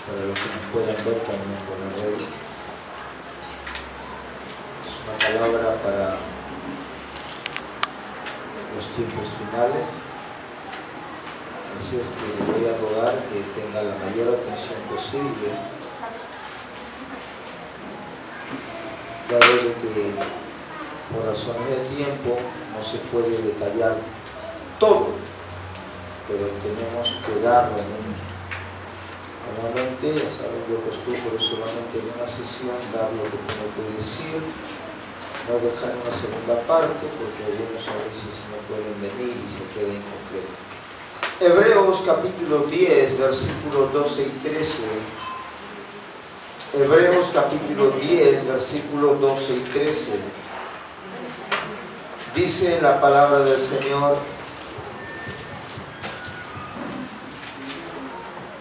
Para los que nos puedan ver también por las redes. Es una palabra para los tiempos finales. Así es que le voy a rogar que tenga la mayor atención posible. Claro de que por razones de tiempo no se puede detallar todo, pero tenemos que darlo en normalmente, ya saben, yo acostumbro solamente en una sesión dar lo que tengo que decir, no dejar una segunda parte, porque algunos a veces no pueden venir y se queda incompleto. Hebreos capítulo 10, versículos 12 y 13. Hebreos capítulo 10, versículos 12 y 13. Dice la palabra del Señor: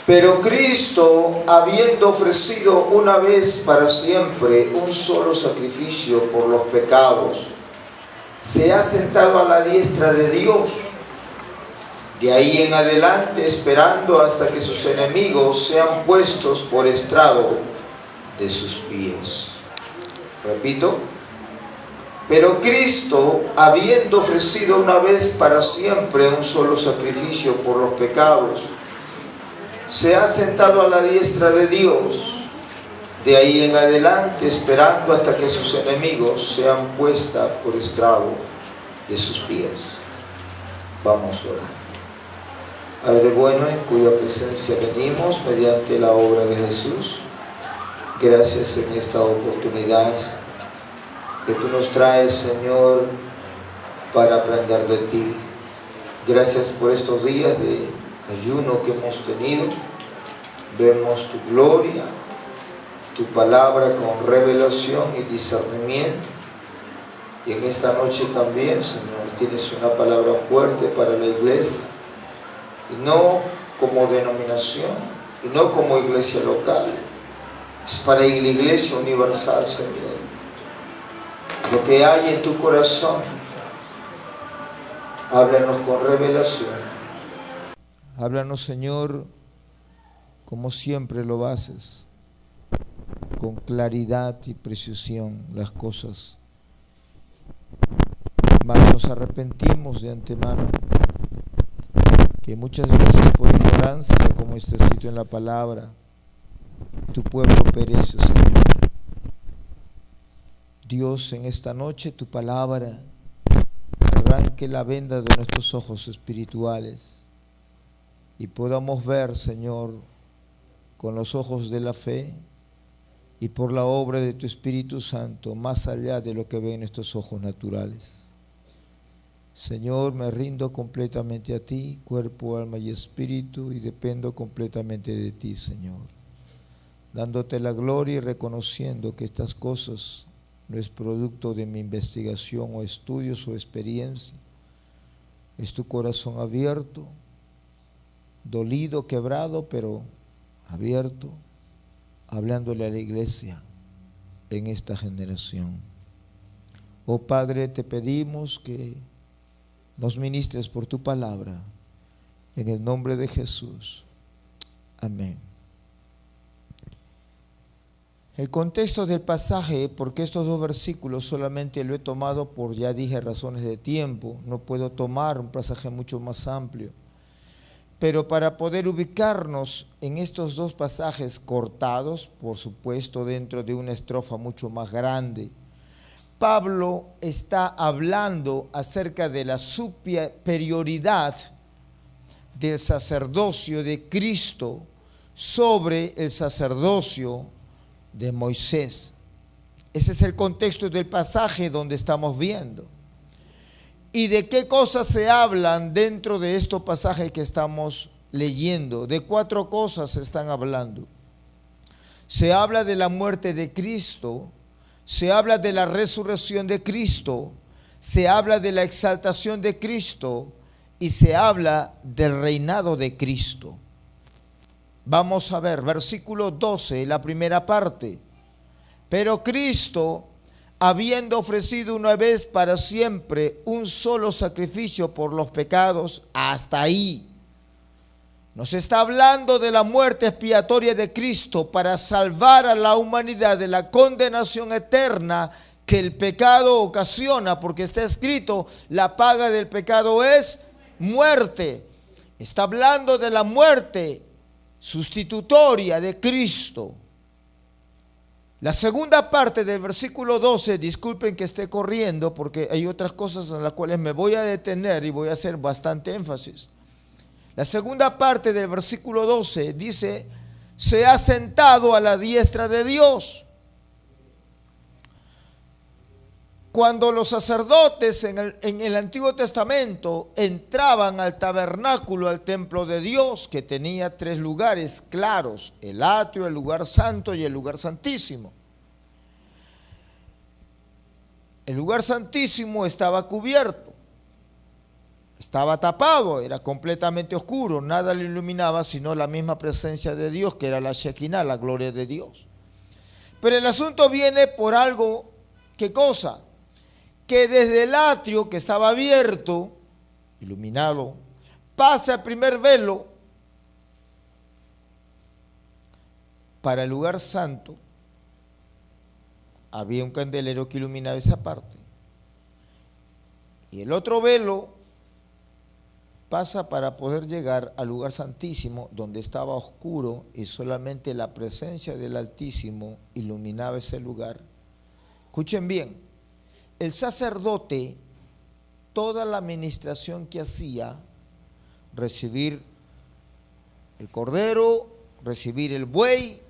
pero Cristo, habiendo ofrecido una vez para siempre un solo sacrificio por los pecados, se ha sentado a la diestra de Dios. De ahí en adelante, esperando hasta que sus enemigos sean puestos por estrado de sus pies. Repito. Pero Cristo, habiendo ofrecido una vez para siempre un solo sacrificio por los pecados, se ha sentado a la diestra de Dios. De ahí en adelante, esperando hasta que sus enemigos sean puestos por estrado de sus pies. Vamos a orar. Padre bueno, en cuya presencia venimos mediante la obra de Jesús, gracias en esta oportunidad que tú nos traes, Señor, para aprender de ti. Gracias por estos días de ayuno que hemos tenido. Vemos tu gloria, tu palabra con revelación y discernimiento. Y en esta noche también, Señor, tienes una palabra fuerte para la iglesia. Y no como denominación, y no como iglesia local. Es para la iglesia universal, Señor. Lo que hay en tu corazón, háblanos con revelación. Háblanos, Señor, como siempre lo haces, con claridad y precisión las cosas. Mas nos arrepentimos de antemano, que muchas veces por ignorancia, como está escrito en la palabra, tu pueblo perece, Señor. Dios, en esta noche tu palabra arranque la venda de nuestros ojos espirituales y podamos ver, Señor, con los ojos de la fe y por la obra de tu Espíritu Santo, más allá de lo que ven nuestros ojos naturales. Señor, me rindo completamente a ti, cuerpo, alma y espíritu, y dependo completamente de ti, Señor, dándote la gloria y reconociendo que estas cosas no es producto de mi investigación o estudios o experiencia. Es tu corazón abierto, dolido, quebrado, pero abierto, hablándole a la iglesia en esta generación. Oh Padre, te pedimos que nos ministres por tu palabra, en el nombre de Jesús. Amén. El contexto del pasaje, porque estos dos versículos solamente lo he tomado por, ya dije, razones de tiempo, no puedo tomar un pasaje mucho más amplio, pero para poder ubicarnos en estos dos pasajes cortados, por supuesto dentro de una estrofa mucho más grande, Pablo está hablando acerca de la superioridad del sacerdocio de Cristo sobre el sacerdocio de Moisés. Ese es el contexto del pasaje donde estamos viendo. ¿Y de qué cosas se hablan dentro de estos pasajes que estamos leyendo? De 4 cosas se están hablando. Se habla de la muerte de Cristo, se habla de la resurrección de Cristo, se habla de la exaltación de Cristo y se habla del reinado de Cristo. Vamos a ver, versículo 12, la primera parte. Pero Cristo, habiendo ofrecido una vez para siempre un solo sacrificio por los pecados, hasta ahí. Nos está hablando de la muerte expiatoria de Cristo para salvar a la humanidad de la condenación eterna que el pecado ocasiona, porque está escrito, la paga del pecado es muerte. Está hablando de la muerte sustitutoria de Cristo. La segunda parte del versículo 12, disculpen que esté corriendo porque hay otras cosas en las cuales me voy a detener y voy a hacer bastante énfasis. La segunda parte del versículo 12 dice, se ha sentado a la diestra de Dios. Cuando los sacerdotes en el Antiguo Testamento entraban al tabernáculo, al templo de Dios, que tenía 3 lugares claros, el atrio, el lugar santo y el lugar santísimo. El lugar santísimo estaba cubierto, estaba tapado, era completamente oscuro, nada lo iluminaba sino la misma presencia de Dios, que era la Shekinah, la gloria de Dios. Pero el asunto viene por algo, ¿qué cosa? Que desde el atrio que estaba abierto, iluminado, pasa el primer velo para el lugar santo. Había un candelero que iluminaba esa parte. Y el otro velo pasa para poder llegar al lugar santísimo, donde estaba oscuro y solamente la presencia del Altísimo iluminaba ese lugar. Escuchen bien, el sacerdote, toda la administración que hacía, recibir el cordero, recibir el buey,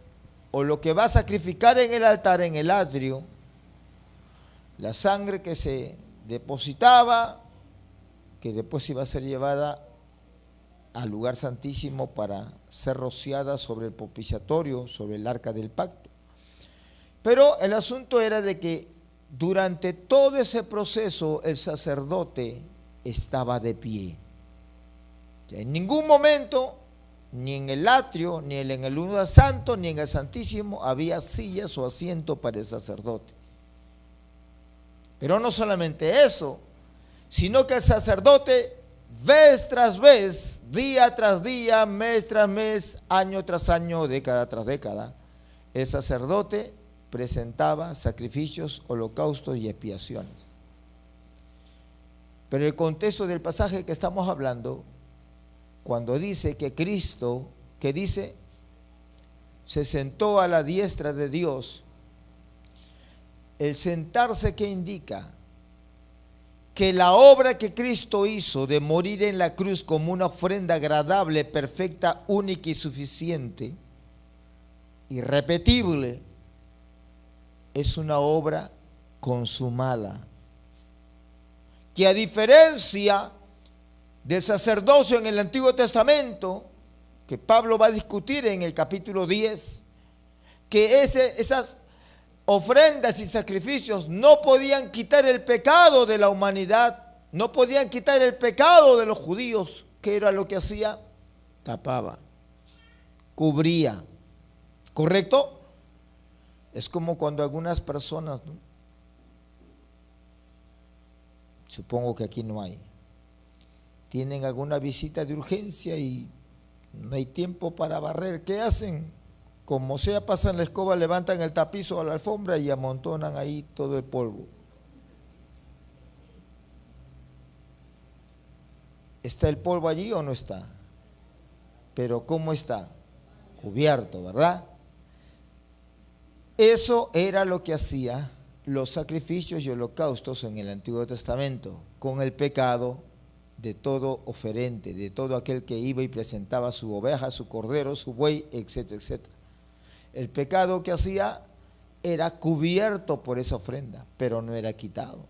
o lo que va a sacrificar en el altar, en el atrio, la sangre que se depositaba, que después iba a ser llevada al lugar santísimo para ser rociada sobre el propiciatorio, sobre el arca del pacto. Pero el asunto era de que durante todo ese proceso el sacerdote estaba de pie. En ningún momento, ni en el atrio, ni en el lugar santo, ni en el santísimo, había sillas o asientos para el sacerdote. Pero no solamente eso, sino que el sacerdote, vez tras vez, día tras día, mes tras mes, año tras año, década tras década, el sacerdote presentaba sacrificios, holocaustos y expiaciones. Pero el contexto del pasaje que estamos hablando, cuando dice que Cristo, que dice, se sentó a la diestra de Dios, el sentarse, ¿qué indica? Que la obra que Cristo hizo de morir en la cruz como una ofrenda agradable, perfecta, única y suficiente, irrepetible, es una obra consumada. Que a diferencia del sacerdocio en el Antiguo Testamento, que Pablo va a discutir en el capítulo 10, que esas ofrendas y sacrificios no podían quitar el pecado de la humanidad, no podían quitar el pecado de los judíos. ¿Qué era lo que hacía? Tapaba, cubría. ¿Correcto? Es como cuando algunas personas, ¿no? Supongo que aquí no hay, tienen alguna visita de urgencia y no hay tiempo para barrer. ¿Qué hacen? Como sea, pasan la escoba, levantan el tapiz o la alfombra y amontonan ahí todo el polvo. ¿Está el polvo allí o no está? Pero ¿cómo está? Cubierto, ¿verdad? Eso era lo que hacía los sacrificios y holocaustos en el Antiguo Testamento, con el pecado de todo oferente, de todo aquel que iba y presentaba su oveja, su cordero, su buey, etcétera, etcétera. El pecado que hacía era cubierto por esa ofrenda, pero no era quitado.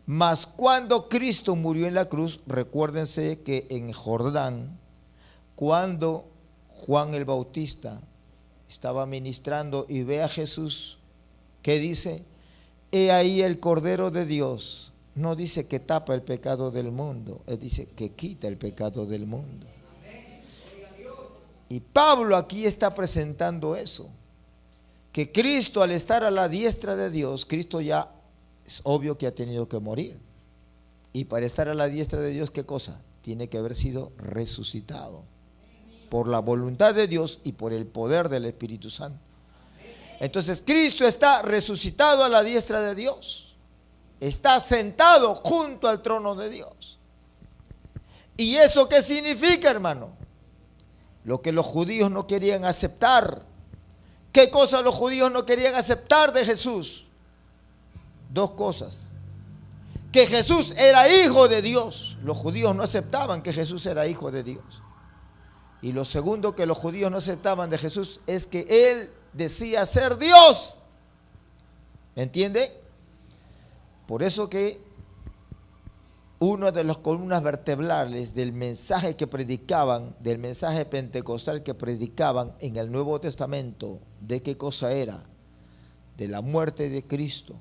Mas cuando Cristo murió en la cruz, recuérdense que en Jordán, cuando Juan el Bautista estaba ministrando y ve a Jesús, ¿qué dice? He ahí el Cordero de Dios. No dice que tapa el pecado del mundo, él dice que quita el pecado del mundo. Y Pablo aquí está presentando eso, que Cristo, al estar a la diestra de Dios, Cristo ya es obvio que ha tenido que morir. Y para estar a la diestra de Dios, ¿qué cosa? tiene que haber sido resucitado por la voluntad de Dios y por el poder del Espíritu Santo. Entonces Cristo está resucitado a la diestra de Dios, está sentado junto al trono de Dios. ¿Y eso qué significa, hermano? Lo que los judíos no querían aceptar. ¿Qué cosa los judíos no querían aceptar de Jesús? Dos cosas: que Jesús era hijo de Dios. Los judíos no aceptaban que Jesús era hijo de Dios. Y lo segundo que los judíos no aceptaban de Jesús es que Él decía ser Dios. ¿Me entiende? Por eso que una de las columnas vertebrales del mensaje que predicaban, del mensaje pentecostal que predicaban en el Nuevo Testamento, ¿de qué cosa era? De la muerte de Cristo,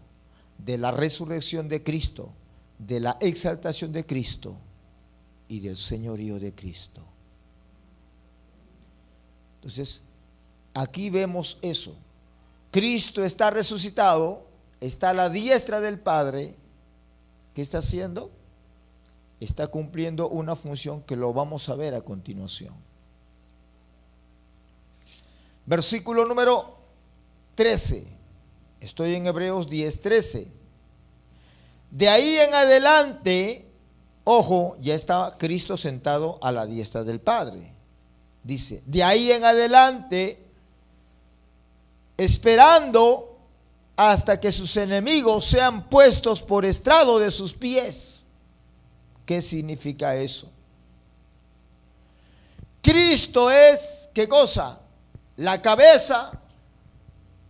de la resurrección de Cristo, de la exaltación de Cristo y del señorío de Cristo. Entonces, aquí vemos eso. Cristo está resucitado, está a la diestra del Padre. ¿Qué está haciendo? Está cumpliendo una función que lo vamos a ver a continuación. Versículo número 13. Estoy en Hebreos 10:13. De ahí en adelante, ojo, ya está Cristo sentado a la diestra del Padre. Dice, de ahí en adelante, esperando hasta que sus enemigos sean puestos por estrado de sus pies. ¿Qué significa eso? Cristo es, ¿qué cosa? La cabeza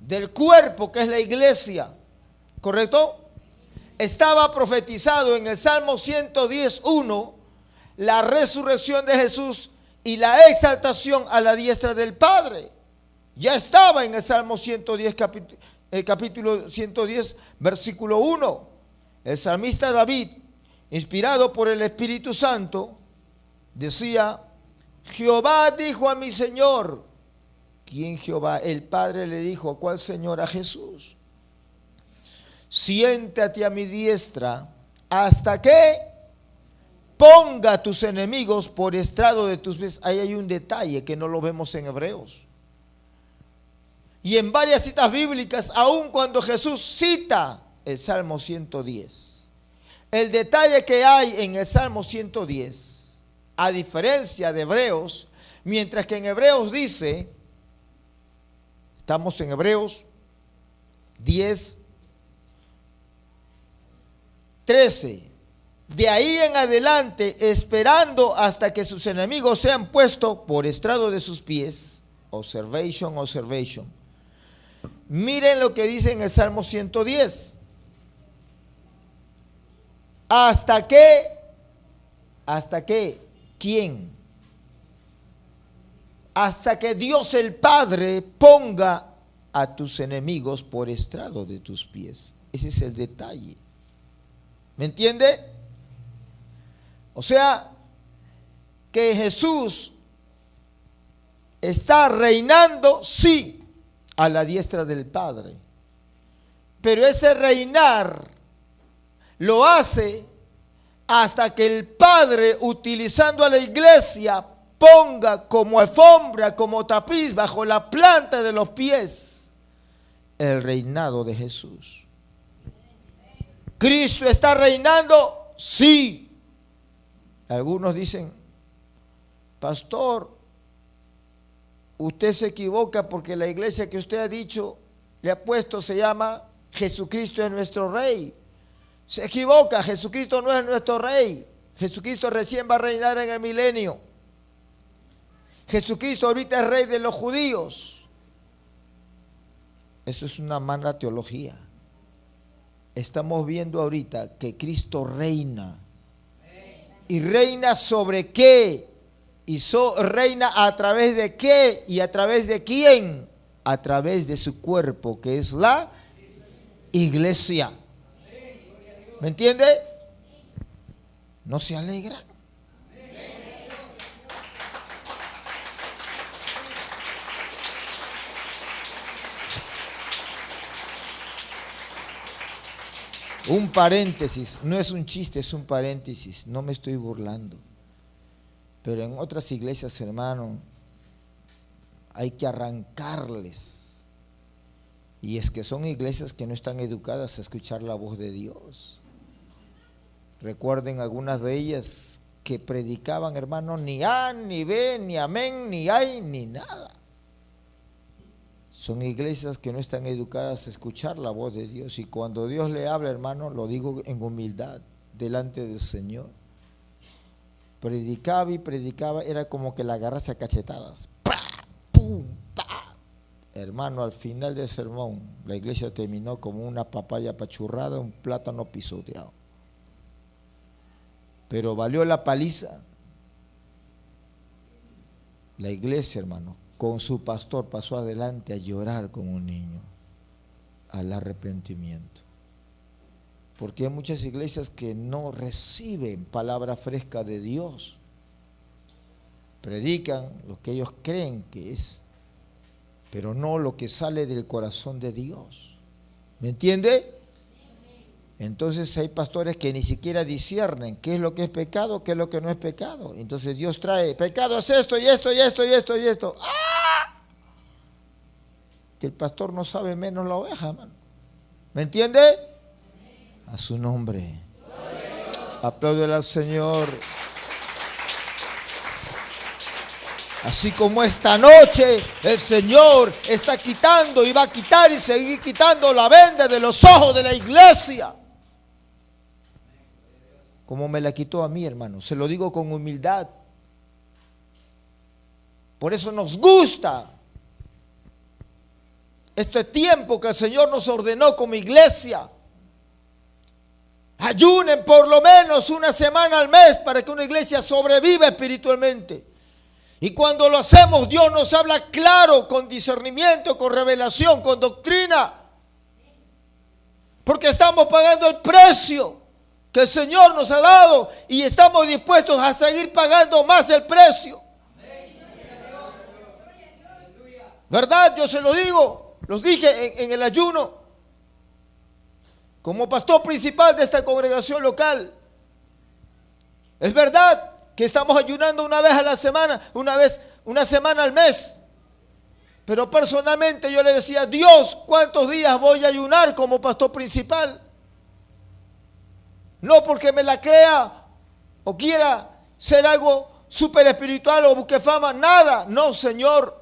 del cuerpo, que es la iglesia, ¿correcto? Estaba profetizado en el Salmo 110:1 la resurrección de Jesús y la exaltación a la diestra del Padre. Ya estaba en el Salmo 110, capítulo 110, versículo 1. El salmista David, inspirado por el Espíritu Santo, decía: Jehová dijo a mi Señor. ¿Quién Jehová? El Padre le dijo, ¿a cuál Señor? A Jesús. Siéntate a mi diestra hasta que ponga a tus enemigos por estrado de tus pies. Ahí hay un detalle que no lo vemos en Hebreos. Y en varias citas bíblicas, aun cuando Jesús cita el Salmo 110, el detalle que hay en el Salmo 110, a diferencia de Hebreos, mientras que en Hebreos dice, estamos en Hebreos 10:13. De ahí en adelante, esperando hasta que sus enemigos sean puestos por estrado de sus pies. Observation. Miren lo que dice en el Salmo 110. ¿Hasta qué? ¿Quién? Hasta que Dios el Padre ponga a tus enemigos por estrado de tus pies. Ese es el detalle. ¿Me entiende? O sea, que Jesús está reinando, sí, a la diestra del Padre. Pero ese reinar lo hace hasta que el Padre, utilizando a la iglesia, ponga como alfombra, como tapiz, bajo la planta de los pies, el reinado de Jesús. ¿Cristo está reinando? Sí. Algunos dicen, pastor, usted se equivoca porque la iglesia que usted ha dicho, le ha puesto, se llama Jesucristo es nuestro Rey. Se equivoca, Jesucristo no es nuestro Rey. Jesucristo recién va a reinar en el milenio. Jesucristo ahorita es Rey de los judíos. Eso es una mala teología. Estamos viendo ahorita que Cristo reina. ¿Y reina sobre qué? ¿Y reina a través de qué? ¿Y a través de quién? A través de su cuerpo, que es la iglesia. ¿Me entiende? ¿No se alegra? Un paréntesis, no es un chiste, es un paréntesis, no me estoy burlando. Pero en otras iglesias, hermano, hay que arrancarles. Y es que son iglesias que no están educadas a escuchar la voz de Dios. Recuerden algunas de ellas que predicaban, hermano, ni A, ni B, ni amén, ni ay, ni nada. Son iglesias que no están educadas a escuchar la voz de Dios. Y cuando Dios le habla, hermano, lo digo en humildad, delante del Señor. Predicaba y predicaba, era como que la agarrase a cachetadas. ¡Pah! ¡Pum! ¡Pah! Hermano, al final del sermón, la iglesia terminó como una papaya apachurrada, un plátano pisoteado. Pero valió la paliza. La iglesia, hermano, con su pastor pasó adelante a llorar como un niño al arrepentimiento. Porque hay muchas iglesias que no reciben palabra fresca de Dios. Predican lo que ellos creen que es, pero no lo que sale del corazón de Dios. ¿Me entiende? Entonces hay pastores que ni siquiera disciernen qué es lo que es pecado, qué es lo que no es pecado. Entonces Dios trae, pecado es esto y esto y esto y esto y esto. ¡Ah! Que el pastor no sabe menos la oveja, hermano. ¿Me entiende? A su nombre. Apláudele al Señor. Así como esta noche el Señor está quitando y va a quitar y seguir quitando la venda de los ojos de la iglesia. Como me la quitó a mí, hermano. Se lo digo con humildad. Por eso nos gusta este tiempo que el Señor nos ordenó como iglesia. Ayunen por lo menos una semana al mes para que una iglesia sobreviva espiritualmente. Y cuando lo hacemos, Dios nos habla claro, con discernimiento, con revelación, con doctrina. Porque estamos pagando el precio que el Señor nos ha dado y estamos dispuestos a seguir pagando más el precio. ¿Verdad? Yo se lo digo, los dije en el ayuno. Como pastor principal de esta congregación local, es verdad que estamos ayunando una vez a la semana, una semana al mes. Pero personalmente yo le decía, Dios, ¿cuántos días voy a ayunar como pastor principal? No porque me la crea o quiera ser algo súper espiritual o busque fama, nada. No, Señor.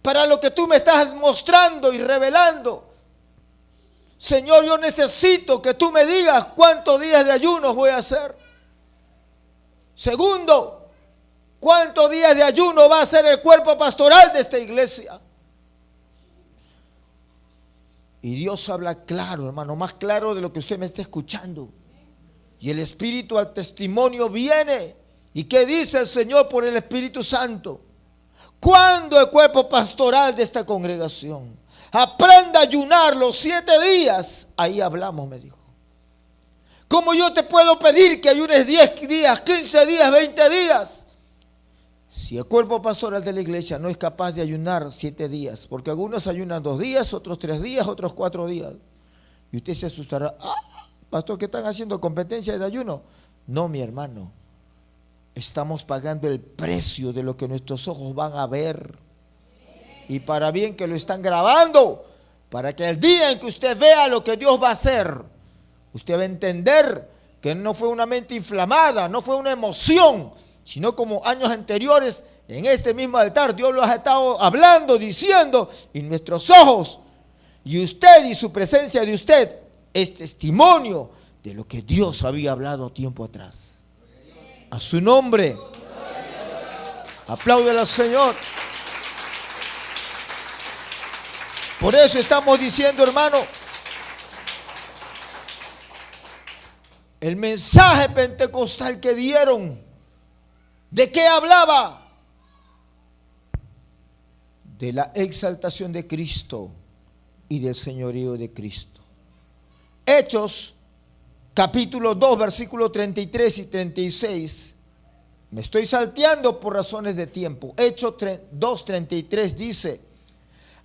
Para lo que tú me estás mostrando y revelando. Señor, yo necesito que tú me digas cuántos días de ayuno voy a hacer. Segundo, cuántos días de ayuno va a hacer el cuerpo pastoral de esta iglesia. Y Dios habla claro, hermano, más claro de lo que usted me está escuchando. Y el Espíritu al testimonio viene. ¿Y qué dice el Señor por el Espíritu Santo? ¿Cuándo el cuerpo pastoral de esta congregación aprenda a ayunar los 7 días? Ahí hablamos, me dijo. ¿Cómo yo te puedo pedir que ayunes 10 días, 15 días, 20 días? Si el cuerpo pastoral de la iglesia no es capaz de ayunar 7 días, porque algunos ayunan 2 días, otros 3 días, otros 4 días. Y usted se asustará, pastor, ¿qué están haciendo? ¿Competencia de ayuno? No, mi hermano. Estamos pagando el precio de lo que nuestros ojos van a ver. Y para bien que lo están grabando, para que el día en que usted vea lo que Dios va a hacer, usted va a entender que no fue una mente inflamada, no fue una emoción, sino como años anteriores, en este mismo altar, Dios lo ha estado hablando, diciendo, y nuestros ojos, y usted y su presencia de usted, es testimonio de lo que Dios había hablado tiempo atrás. A su nombre. Apláudele al Señor. Por eso estamos diciendo, hermano, el mensaje pentecostal que dieron, ¿de qué hablaba? De la exaltación de Cristo y del señorío de Cristo. Hechos capítulo 2, versículos 33 y 36. Me estoy salteando por razones de tiempo. Hechos 2:33 dice: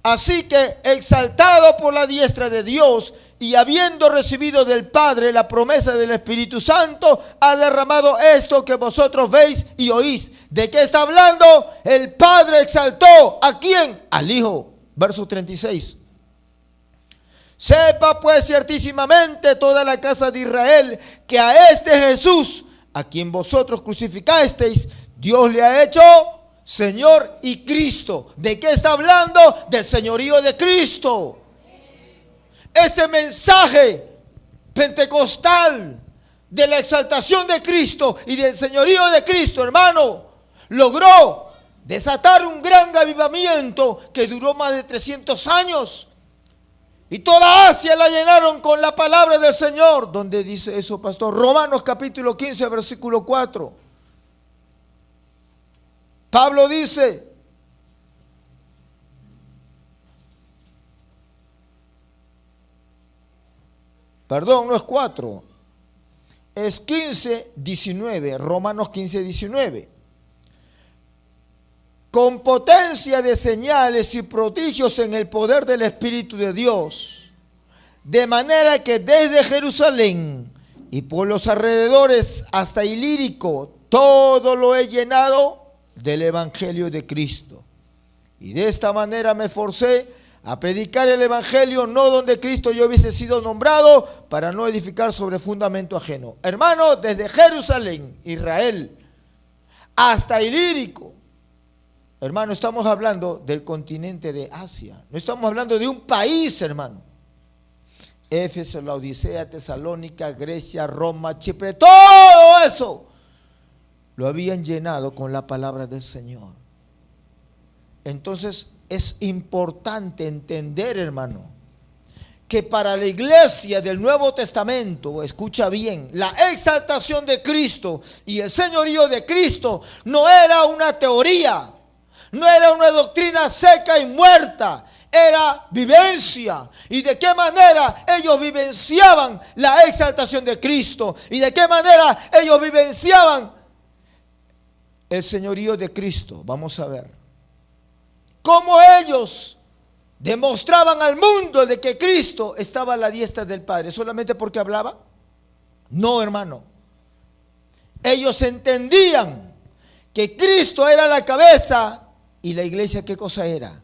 Así que, exaltado por la diestra de Dios y habiendo recibido del Padre la promesa del Espíritu Santo, ha derramado esto que vosotros veis y oís. ¿De qué está hablando? El Padre exaltó, ¿a quién? Al Hijo. Verso 36. Sepa pues ciertísimamente toda la casa de Israel que a este Jesús, a quien vosotros crucificasteis, Dios le ha hecho Señor y Cristo. ¿De qué está hablando? Del señorío de Cristo. Ese mensaje pentecostal de la exaltación de Cristo y del señorío de Cristo, hermano, logró desatar un gran avivamiento que duró más de 300 años. Y toda Asia la llenaron con la palabra del Señor. ¿Dónde dice eso, pastor? Romanos capítulo 15, versículo 4. Pablo dice, perdón, no es 4, es 15, 19, Romanos 15, 19. Con potencia de señales y prodigios en el poder del Espíritu de Dios, de manera que desde Jerusalén y por los alrededores hasta Ilírico, todo lo he llenado del Evangelio de Cristo. Y de esta manera me forcé a predicar el Evangelio, no donde Cristo yo hubiese sido nombrado, para no edificar sobre fundamento ajeno. Hermano, desde Jerusalén, Israel, hasta Ilírico. Hermano, estamos hablando del continente de Asia. No estamos hablando de un país, hermano. Éfeso, Laodicea, Tesalónica, Grecia, Roma, Chipre, todo eso lo habían llenado con la palabra del Señor. Entonces es importante entender, hermano, que para la iglesia del Nuevo Testamento, escucha bien, la exaltación de Cristo y el señorío de Cristo no era una teoría, no era una doctrina seca y muerta, era vivencia. ¿Y de qué manera ellos vivenciaban la exaltación de Cristo? ¿Y de qué manera ellos vivenciaban el señorío de Cristo? Vamos a ver cómo ellos demostraban al mundo de que Cristo estaba a la diestra del Padre. ¿Solamente porque hablaba? No, hermano. Ellos entendían que Cristo era la cabeza y la iglesia, ¿qué cosa era?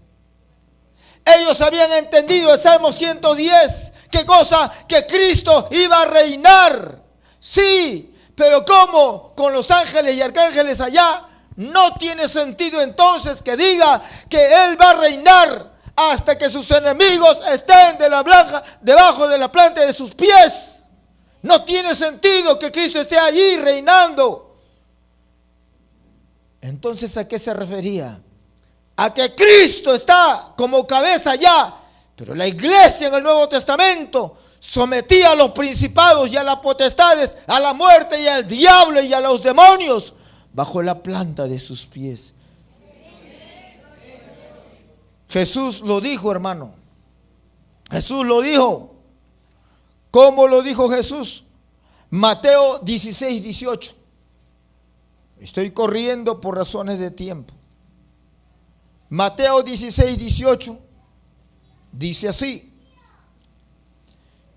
Ellos habían entendido el Salmo 110, ¿qué cosa? Que Cristo iba a reinar. Sí, pero ¿cómo? Con los ángeles y arcángeles allá. No tiene sentido entonces que diga que Él va a reinar hasta que sus enemigos estén debajo de la planta de sus pies. No tiene sentido que Cristo esté allí reinando. Entonces, ¿a qué se refería? A que Cristo está como cabeza ya, pero la iglesia en el Nuevo Testamento sometía a los principados y a las potestades, a la muerte y al diablo y a los demonios bajo la planta de sus pies. Jesús lo dijo, hermano. Jesús lo dijo. ¿Cómo lo dijo Jesús? Mateo 16, 18. Estoy corriendo por razones de tiempo. Mateo 16, 18 dice así: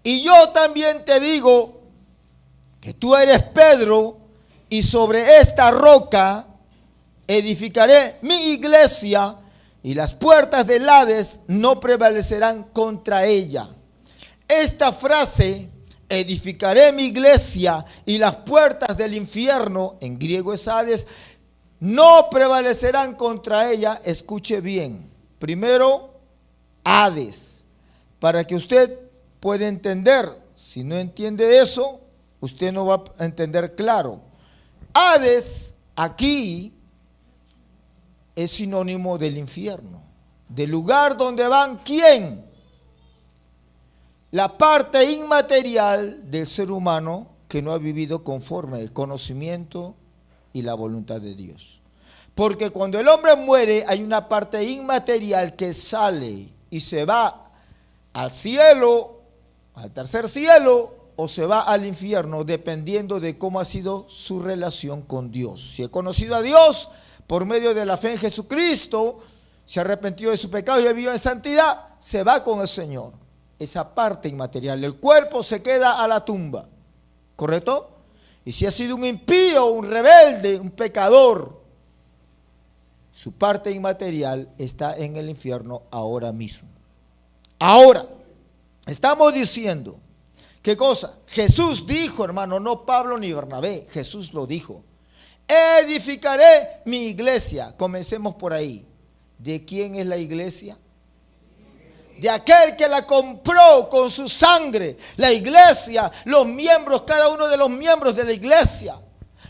y yo también te digo que tú eres Pedro, y sobre esta roca edificaré mi iglesia, y las puertas del Hades no prevalecerán contra ella. Esta frase, edificaré mi iglesia y las puertas del infierno, en griego es Hades, no prevalecerán contra ella. Escuche bien. Primero, Hades, para que usted pueda entender. Si no entiende eso, usted no va a entender claro. Hades aquí es sinónimo del infierno, del lugar donde van ¿quién? La parte inmaterial del ser humano que no ha vivido conforme al conocimiento y la voluntad de Dios. Porque cuando el hombre muere hay una parte inmaterial que sale y se va al cielo, al tercer cielo, o se va al infierno, dependiendo de cómo ha sido su relación con Dios. Si he conocido a Dios por medio de la fe en Jesucristo, se arrepintió de su pecado y vivió en santidad, se va con el Señor. Esa parte inmaterial. El cuerpo se queda a la tumba. ¿Correcto? Y si ha sido un impío, un rebelde, un pecador, su parte inmaterial está en el infierno ahora mismo. Ahora, estamos diciendo, ¿qué cosa? Jesús dijo, hermano, no Pablo ni Bernabé, Jesús lo dijo. Edificaré mi iglesia. Comencemos por ahí. ¿De quién es la iglesia? De aquel que la compró con su sangre. La iglesia, los miembros, cada uno de los miembros de la iglesia.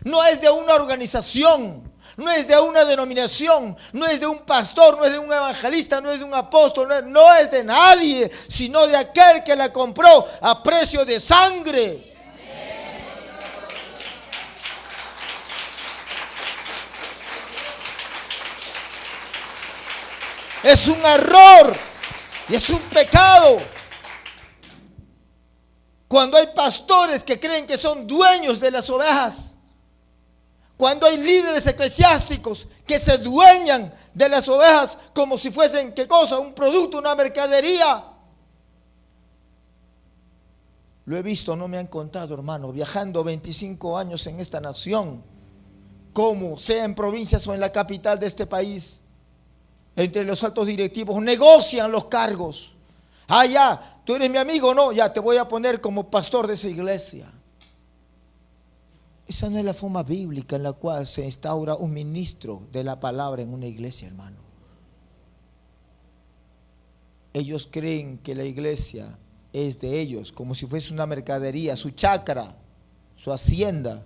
No es de una organización, no es de una denominación, no es de un pastor, no es de un evangelista, no es de un apóstol, no es de nadie, sino de aquel que la compró a precio de sangre. Es un error y es un pecado cuando hay pastores que creen que son dueños de las ovejas, cuando hay líderes eclesiásticos que se dueñan de las ovejas como si fuesen, ¿qué cosa? Un producto, una mercadería. Lo he visto, no me han contado, hermano, viajando 25 años en esta nación, como sea en provincias o en la capital de este país. Entre los altos directivos negocian los cargos. Ah, ya, tú eres mi amigo, no, ya te voy a poner como pastor de esa iglesia. Esa no es la forma bíblica en la cual se instaura un ministro de la palabra en una iglesia, hermano. Ellos creen que la iglesia es de ellos, como si fuese una mercadería, su chacra, su hacienda.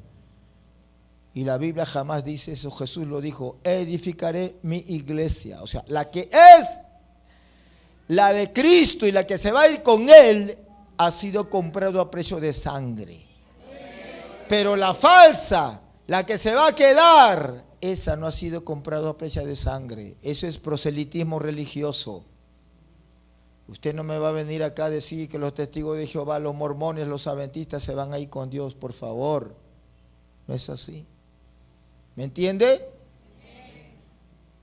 Y la Biblia jamás dice eso. Jesús lo dijo: edificaré mi iglesia. O sea, la que es la de Cristo y la que se va a ir con Él ha sido comprado a precio de sangre. Pero la falsa, la que se va a quedar, esa no ha sido comprado a precio de sangre. Eso es proselitismo religioso. Usted no me va a venir acá a decir que los testigos de Jehová, los mormones, los adventistas se van a ir con Dios, por favor. No es así. ¿Me entiende?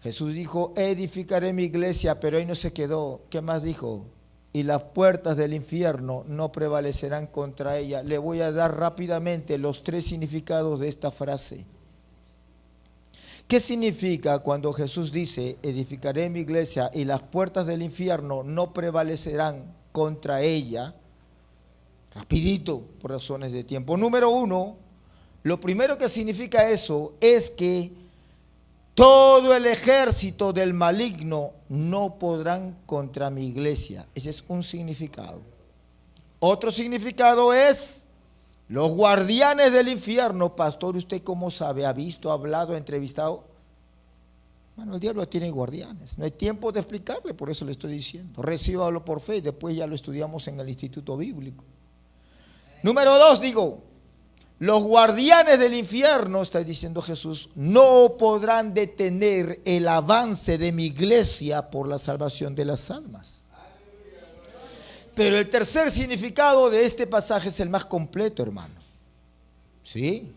Jesús dijo: edificaré mi iglesia, pero ahí no se quedó. ¿Qué más dijo? Y las puertas del infierno no prevalecerán contra ella. Le voy a dar rápidamente los 3 significados de esta frase. ¿Qué significa cuando Jesús dice: edificaré mi iglesia y las puertas del infierno no prevalecerán contra ella? Rapidito, por razones de tiempo. Número 1, lo primero que significa eso es que todo el ejército del maligno no podrán contra mi iglesia. Ese es un significado. Otro significado es los guardianes del infierno. Pastor, ¿usted cómo sabe? ¿Ha visto, hablado, entrevistado? Bueno, el diablo tiene guardianes. No hay tiempo de explicarle, por eso le estoy diciendo. Recíbalo por fe, después ya lo estudiamos en el Instituto Bíblico. Número 2, los guardianes del infierno, está diciendo Jesús, no podrán detener el avance de mi iglesia por la salvación de las almas. Pero el tercer significado de este pasaje es el más completo, hermano. ¿Sí?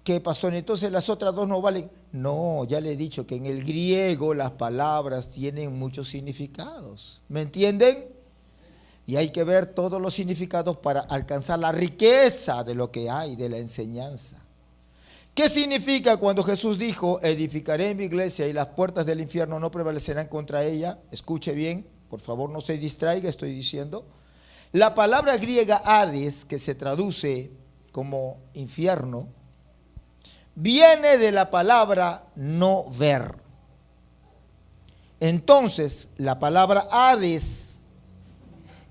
¿Qué, pastor? Entonces las otras 2 no valen. No, ya le he dicho que en el griego las palabras tienen muchos significados. ¿Me entienden? Y hay que ver todos los significados para alcanzar la riqueza de lo que hay, de la enseñanza. ¿Qué significa cuando Jesús dijo: edificaré mi iglesia y las puertas del infierno no prevalecerán contra ella? Escuche bien, por favor, no se distraiga, estoy diciendo. La palabra griega Hades, que se traduce como infierno, viene de la palabra no ver. Entonces, la palabra Hades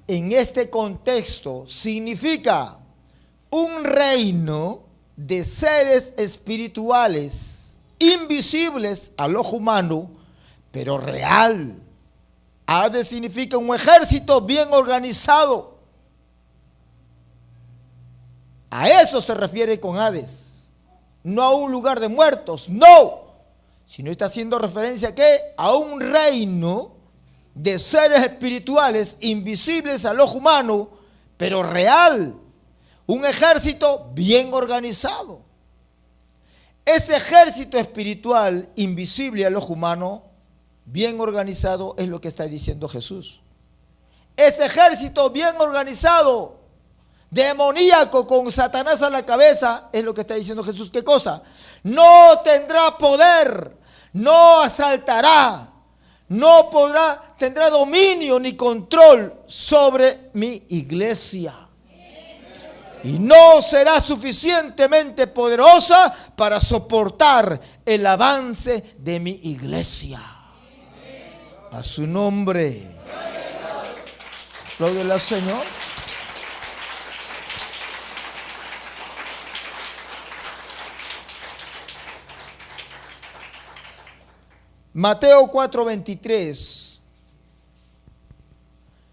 en este contexto significa un reino de seres espirituales invisibles al ojo humano, pero real. Hades significa un ejército bien organizado. A eso se refiere con Hades, no a un lugar de muertos, no, sino está haciendo referencia a un reino de seres espirituales invisibles al ojo humano, pero real. Un ejército bien organizado. Ese ejército espiritual invisible al ojo humano bien organizado es lo que está diciendo Jesús. Ese ejército bien organizado, demoníaco, con Satanás a la cabeza, es lo que está diciendo Jesús. ¿Qué cosa? No tendrá poder, no asaltará, no tendrá dominio ni control sobre mi iglesia. Y no será suficientemente poderosa para soportar el avance de mi iglesia. A su nombre. Apláudele al Señor. Mateo 4:23.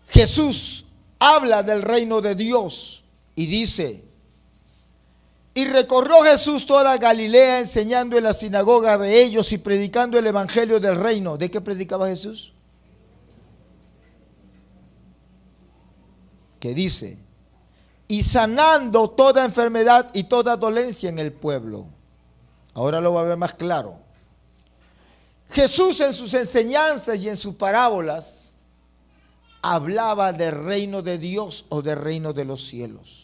Jesús habla del reino de Dios. Y dice: y recorrió Jesús toda Galilea, enseñando en la sinagoga de ellos y predicando el evangelio del reino. ¿De qué predicaba Jesús? Que dice: y sanando toda enfermedad y toda dolencia en el pueblo. Ahora lo va a ver más claro. Jesús en sus enseñanzas y en sus parábolas hablaba del reino de Dios o del reino de los cielos.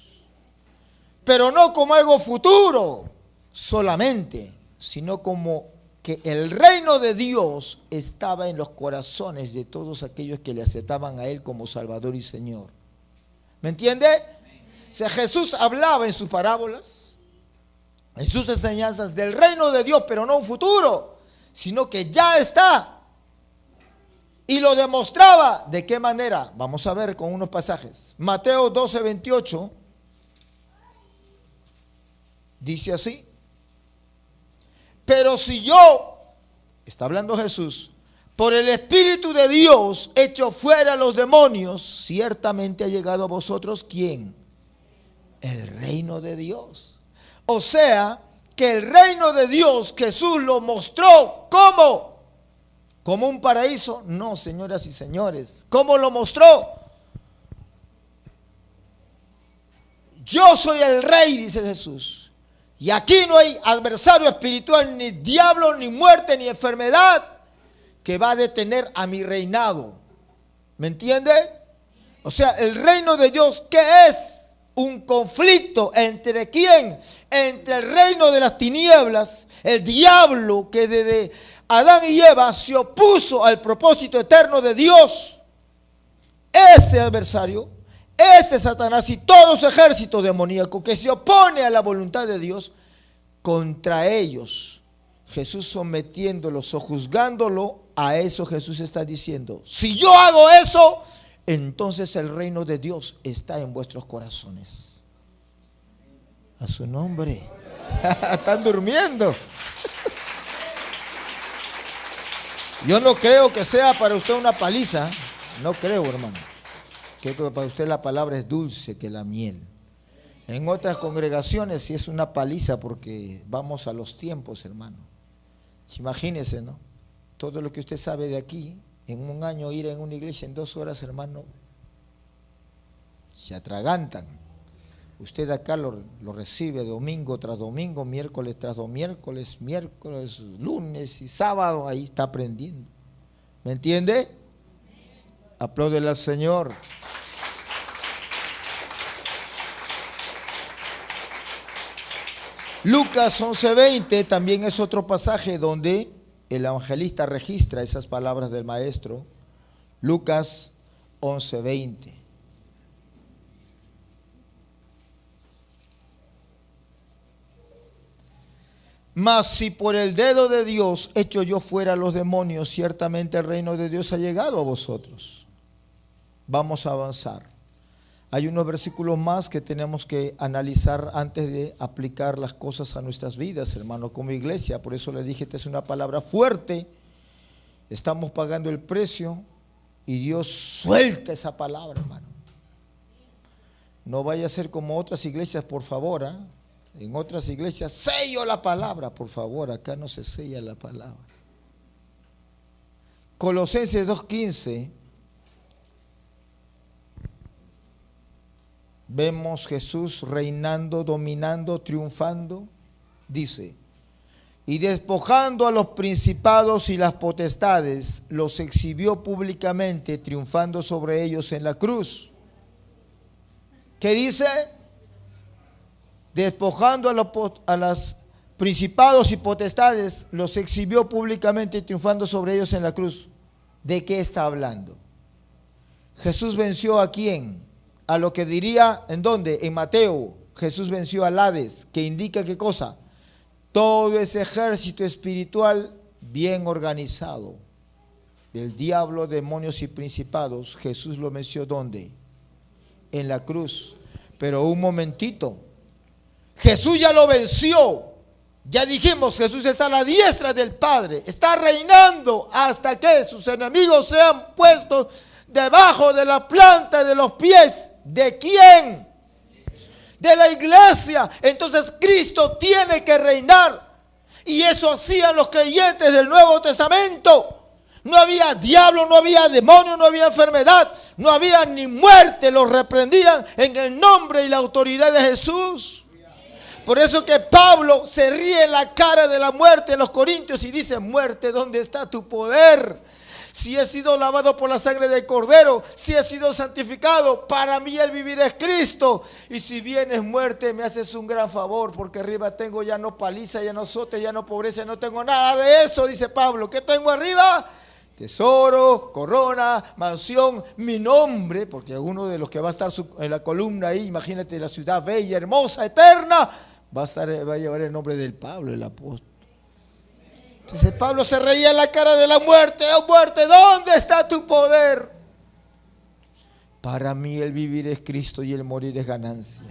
Pero no como algo futuro solamente, sino como que el reino de Dios estaba en los corazones de todos aquellos que le aceptaban a Él como Salvador y Señor. ¿Me entiende? O sea, Jesús hablaba en sus parábolas, en sus enseñanzas del reino de Dios, pero no un futuro, sino que ya está. Y lo demostraba. ¿De qué manera? Vamos a ver con unos pasajes. Mateo 12:28 dice así: pero si yo, está hablando Jesús, por el Espíritu de Dios echo fuera los demonios, ciertamente ha llegado a vosotros, ¿quién? El reino de Dios. O sea, que el reino de Dios Jesús lo mostró ¿cómo? ¿Como un paraíso? No, señoras y señores. ¿Cómo lo mostró? Yo soy el rey, dice Jesús. Y aquí no hay adversario espiritual, ni diablo, ni muerte, ni enfermedad que va a detener a mi reinado. ¿Me entiende? O sea, el reino de Dios, ¿qué es? Un conflicto entre ¿quién? Entre el reino de las tinieblas, el diablo que desde Adán y Eva se opuso al propósito eterno de Dios. Ese adversario, ese Satanás y todo su ejército demoníaco que se opone a la voluntad de Dios, contra ellos Jesús sometiéndolos o juzgándolo, a eso Jesús está diciendo: si yo hago eso, entonces el reino de Dios está en vuestros corazones. A su nombre. Están durmiendo. Yo no creo que sea para usted una paliza. No creo, hermano. Creo que para usted la palabra es dulce que la miel. En otras congregaciones sí es una paliza porque vamos a los tiempos, hermano. Imagínese, ¿no? Todo lo que usted sabe de aquí, en un año ir en una iglesia en 2 horas, hermano, se atragantan. Usted acá lo recibe domingo tras domingo, miércoles tras miércoles, lunes y sábado, ahí está aprendiendo. ¿Me entiende? Apláudele al Señor. Lucas 11:20 también es otro pasaje donde el evangelista registra esas palabras del maestro. Lucas 11:20. Mas si por el dedo de Dios echo yo fuera los demonios, ciertamente el reino de Dios ha llegado a vosotros. Vamos a avanzar. Hay unos versículos más que tenemos que analizar antes de aplicar las cosas a nuestras vidas, hermano, como iglesia. Por eso le dije, esta es una palabra fuerte. Estamos pagando el precio y Dios suelta esa palabra, hermano. No vaya a ser como otras iglesias, por favor, ¿eh? En otras iglesias sello la palabra, por favor, acá no se sella la palabra. Colosenses 2:15. Vemos Jesús reinando, dominando, triunfando. Dice: Y despojando a los principados y las potestades, los exhibió públicamente, triunfando sobre ellos en la cruz. ¿Qué dice? Despojando a los principados y potestades, los exhibió públicamente, triunfando sobre ellos en la cruz. ¿De qué está hablando? Jesús venció ¿a quién? A lo que diría, ¿en dónde? En Mateo. Jesús venció al Hades, que indica ¿qué cosa? Todo ese ejército espiritual bien organizado. El diablo, demonios y principados, Jesús lo venció ¿dónde? En la cruz. Pero un momentito, Jesús ya lo venció. Ya dijimos, Jesús está a la diestra del Padre, está reinando hasta que sus enemigos sean puestos debajo de la planta de los pies. ¿De quién? De la iglesia. Entonces Cristo tiene que reinar. Y eso hacían los creyentes del Nuevo Testamento. No había diablo, no había demonio, no había enfermedad, no había ni muerte. Los reprendían en el nombre y la autoridad de Jesús. Por eso que Pablo se ríe en la cara de la muerte en los Corintios y dice: muerte, ¿dónde está tu poder? Si he sido lavado por la sangre del Cordero, si he sido santificado, para mí el vivir es Cristo. Y si vienes muerte, me haces un gran favor, porque arriba tengo ya no paliza, ya no azote, ya no pobreza, no tengo nada de eso, dice Pablo. ¿Qué tengo arriba? Tesoro, corona, mansión, mi nombre, porque uno de los que va a estar en la columna ahí, imagínate, la ciudad bella, hermosa, eterna, va a llevar el nombre del Pablo, el apóstol. Entonces Pablo se reía en la cara de la muerte. ¡Oh, muerte, ¿dónde está tu poder? Para mí el vivir es Cristo y el morir es ganancia.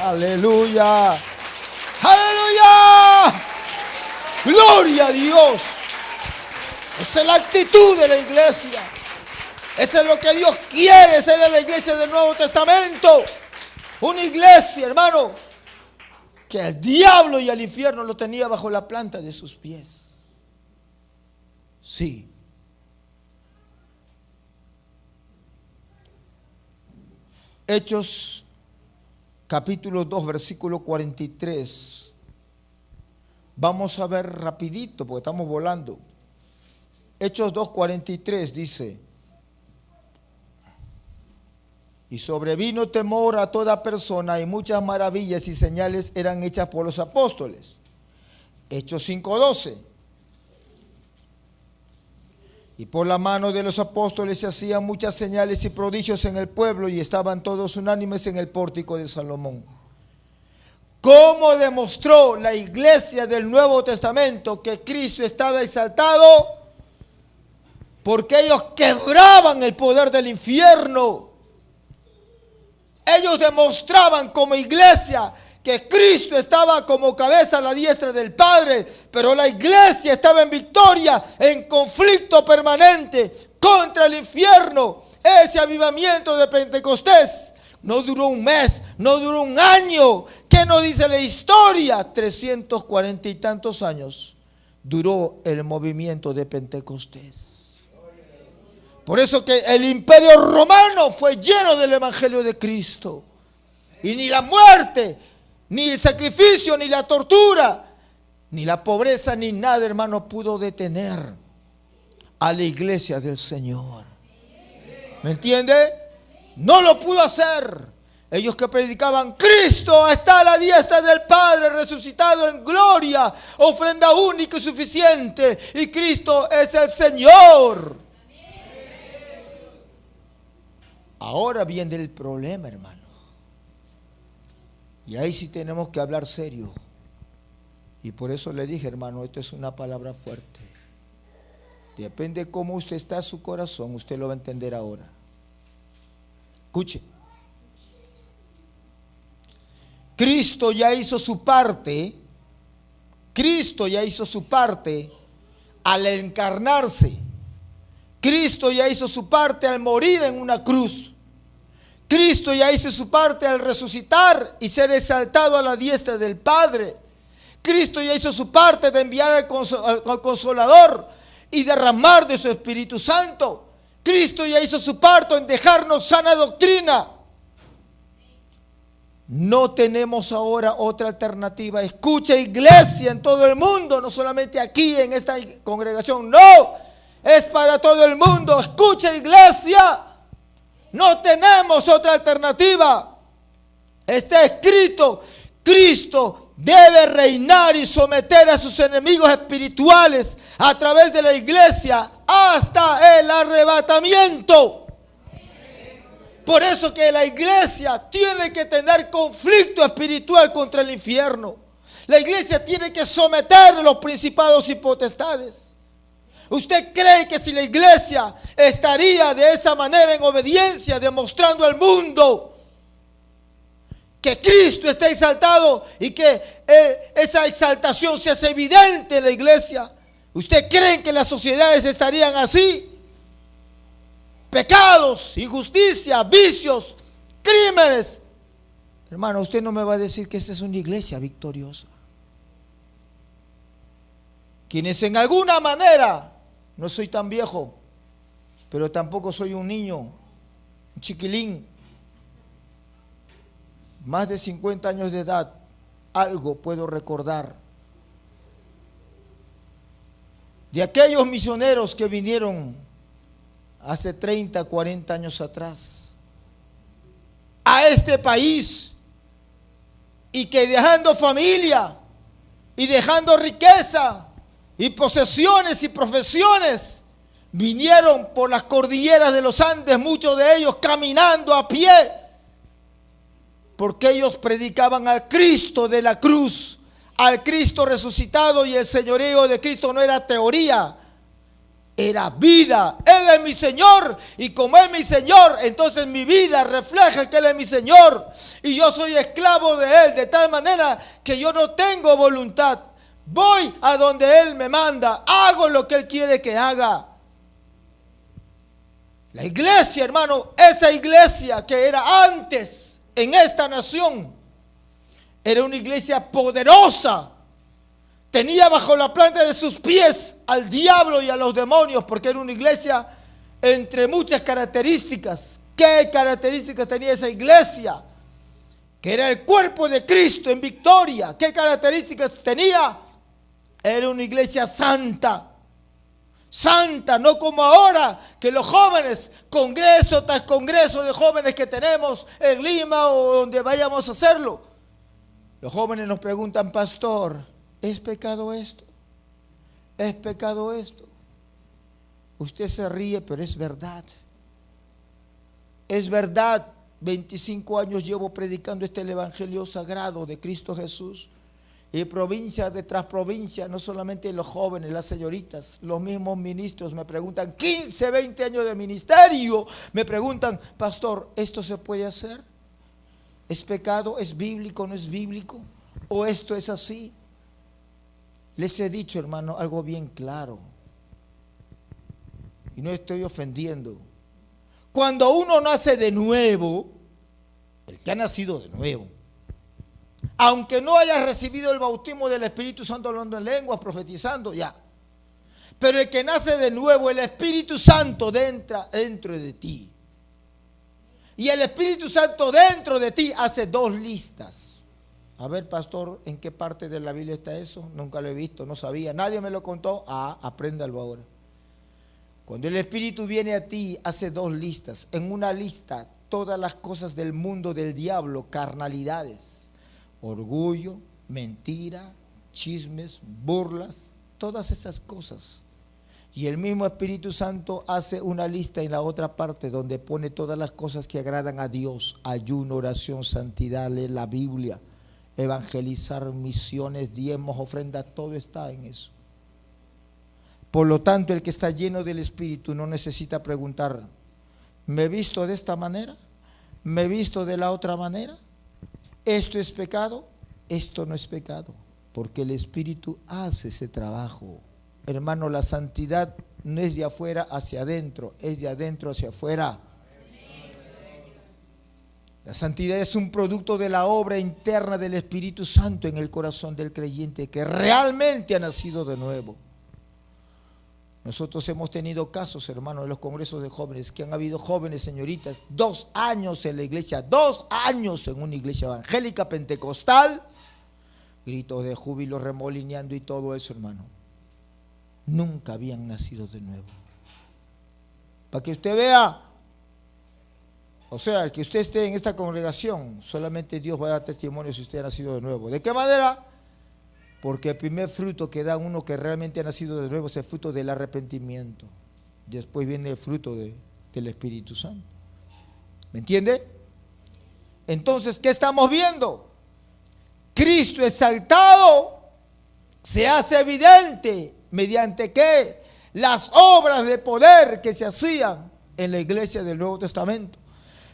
¡Aleluya! ¡Aleluya! ¡Gloria a Dios! Esa es la actitud de la iglesia. Eso es lo que Dios quiere. Esa es la iglesia del Nuevo Testamento. Una iglesia, hermano, que el diablo y el infierno lo tenía bajo la planta de sus pies. Sí. Hechos capítulo 2 versículo 43. Vamos a ver rapidito porque estamos volando. Hechos 2:43 dice: y sobrevino temor a toda persona, y muchas maravillas y señales eran hechas por los apóstoles. Hechos 5:12. Y por la mano de los apóstoles se hacían muchas señales y prodigios en el pueblo, y estaban todos unánimes en el pórtico de Salomón. ¿Cómo demostró la iglesia del Nuevo Testamento que Cristo estaba exaltado? Porque ellos quebraban el poder del infierno. Ellos demostraban como iglesia que Cristo estaba como cabeza a la diestra del Padre, pero la iglesia estaba en victoria, en conflicto permanente contra el infierno. Ese avivamiento de Pentecostés no duró un mes, no duró un año. ¿Qué nos dice la historia? 340 y tantos años duró el movimiento de Pentecostés. Por eso que el imperio romano fue lleno del evangelio de Cristo. Y ni la muerte, ni el sacrificio, ni la tortura, ni la pobreza, ni nada, hermano, pudo detener a la iglesia del Señor. ¿Me entiende? No lo pudo hacer. Ellos que predicaban: Cristo está a la diestra del Padre, resucitado en gloria, ofrenda única y suficiente, y Cristo es el Señor. Ahora viene el problema, hermano. Y ahí sí tenemos que hablar serio. Y por eso le dije, hermano, esto es una palabra fuerte. Depende cómo usted está en su corazón, usted lo va a entender ahora. Escuche. Cristo ya hizo su parte. Cristo ya hizo su parte al encarnarse. Cristo ya hizo su parte al morir en una cruz. Cristo ya hizo su parte al resucitar y ser exaltado a la diestra del Padre. Cristo ya hizo su parte de enviar al Consolador y derramar de su Espíritu Santo. Cristo ya hizo su parte en dejarnos sana doctrina. No tenemos ahora otra alternativa. Escucha, iglesia, en todo el mundo, no solamente aquí en esta congregación, no, es para todo el mundo. Escucha, iglesia, no tenemos otra alternativa. Está escrito, Cristo debe reinar y someter a sus enemigos espirituales a través de la iglesia hasta el arrebatamiento. Por eso que la iglesia tiene que tener conflicto espiritual contra el infierno. La iglesia tiene que someter a los principados y potestades. ¿Usted cree que si la iglesia estaría de esa manera en obediencia, demostrando al mundo que Cristo está exaltado y que esa exaltación se hace evidente en la iglesia? ¿Usted cree que las sociedades estarían así? Pecados, injusticia, vicios, crímenes. Hermano, usted no me va a decir que esta es una iglesia victoriosa. Quienes en alguna manera, no soy tan viejo, pero tampoco soy un niño, un chiquilín, más de 50 años de edad, algo puedo recordar de aquellos misioneros que vinieron hace 30, 40 años atrás a este país, y que dejando familia y dejando riqueza y posesiones y profesiones, vinieron por las cordilleras de los Andes, muchos de ellos caminando a pie, porque ellos predicaban al Cristo de la cruz, al Cristo resucitado, y el señorío de Cristo no era teoría, era vida. Él es mi Señor, y como es mi Señor, entonces mi vida refleja que Él es mi Señor, y yo soy esclavo de Él, de tal manera que yo no tengo voluntad. Voy a donde Él me manda, hago lo que Él quiere que haga. La iglesia, hermano, esa iglesia que era antes en esta nación, era una iglesia poderosa. Tenía bajo la planta de sus pies al diablo y a los demonios, porque era una iglesia entre muchas características. ¿Qué características tenía esa iglesia? Que era el cuerpo de Cristo en victoria. ¿Qué características tenía? Era una iglesia santa. Santa, no como ahora que los jóvenes, congreso tras congreso de jóvenes que tenemos en Lima o donde vayamos a hacerlo. Los jóvenes nos preguntan: pastor, ¿es pecado esto? ¿Es pecado esto? Usted se ríe, pero es verdad. Es verdad. 25 años llevo predicando el evangelio sagrado de Cristo Jesús. Y provincia tras provincia, no solamente los jóvenes, las señoritas, los mismos ministros me preguntan, 15, 20 años de ministerio, me preguntan: pastor, ¿esto se puede hacer? ¿Es pecado? ¿Es bíblico? ¿No es bíblico? ¿O esto es así? Les he dicho, hermano, algo bien claro, y no estoy ofendiendo. Cuando uno nace de nuevo, el que ha nacido de nuevo, aunque no haya recibido el bautismo del Espíritu Santo hablando en lenguas, profetizando, ya, pero el que nace de nuevo, el Espíritu Santo entra dentro de ti, y el Espíritu Santo dentro de ti hace dos listas. A ver, pastor, ¿en qué parte de la Biblia está eso? Nunca lo he visto, no sabía, nadie me lo contó. Apréndalo ahora. Cuando el Espíritu viene a ti, hace dos listas. En una lista, todas las cosas del mundo del diablo, carnalidades, orgullo, mentira, chismes, burlas, todas esas cosas. Y el mismo Espíritu Santo hace una lista en la otra parte donde pone todas las cosas que agradan a Dios: ayuno, oración, santidad, leer la Biblia, evangelizar, misiones, diezmos, ofrendas, todo está en eso. Por lo tanto, el que está lleno del Espíritu no necesita preguntar: ¿me he visto de esta manera? ¿Me he visto de la otra manera? ¿Esto es pecado? Esto no es pecado, porque el Espíritu hace ese trabajo. Hermano, la santidad no es de afuera hacia adentro, es de adentro hacia afuera. La santidad es un producto de la obra interna del Espíritu Santo en el corazón del creyente que realmente ha nacido de nuevo. Nosotros hemos tenido casos, hermanos, en los congresos de jóvenes, que han habido jóvenes, señoritas, 2 años en la iglesia, 2 años en una iglesia evangélica pentecostal, gritos de júbilo, remolineando y todo eso, hermano. Nunca habían nacido de nuevo. Para que usted vea, o sea, el que usted esté en esta congregación, solamente Dios va a dar testimonio si usted ha nacido de nuevo. ¿De qué manera? Porque el primer fruto que da uno que realmente ha nacido de nuevo es el fruto del arrepentimiento. Después viene el fruto del Espíritu Santo. ¿Me entiende? Entonces, ¿qué estamos viendo? Cristo exaltado se hace evidente mediante ¿qué? Las obras de poder que se hacían en la iglesia del Nuevo Testamento.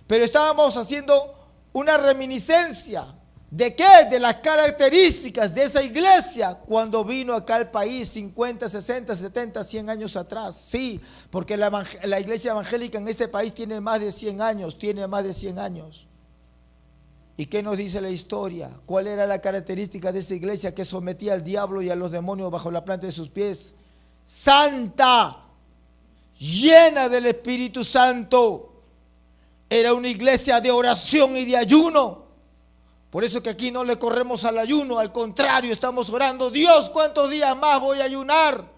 Pero estábamos haciendo una reminiscencia ¿de qué? De las características de esa iglesia cuando vino acá al país 50, 60, 70, 100 años atrás. Sí, porque la iglesia evangélica en este país tiene más de 100 años, ¿Y qué nos dice la historia? ¿Cuál era la característica de esa iglesia que sometía al diablo y a los demonios bajo la planta de sus pies? Santa, llena del Espíritu Santo. Era una iglesia de oración y de ayuno. Por eso que aquí no le corremos al ayuno, al contrario, estamos orando. Dios, ¿cuántos días más voy a ayunar?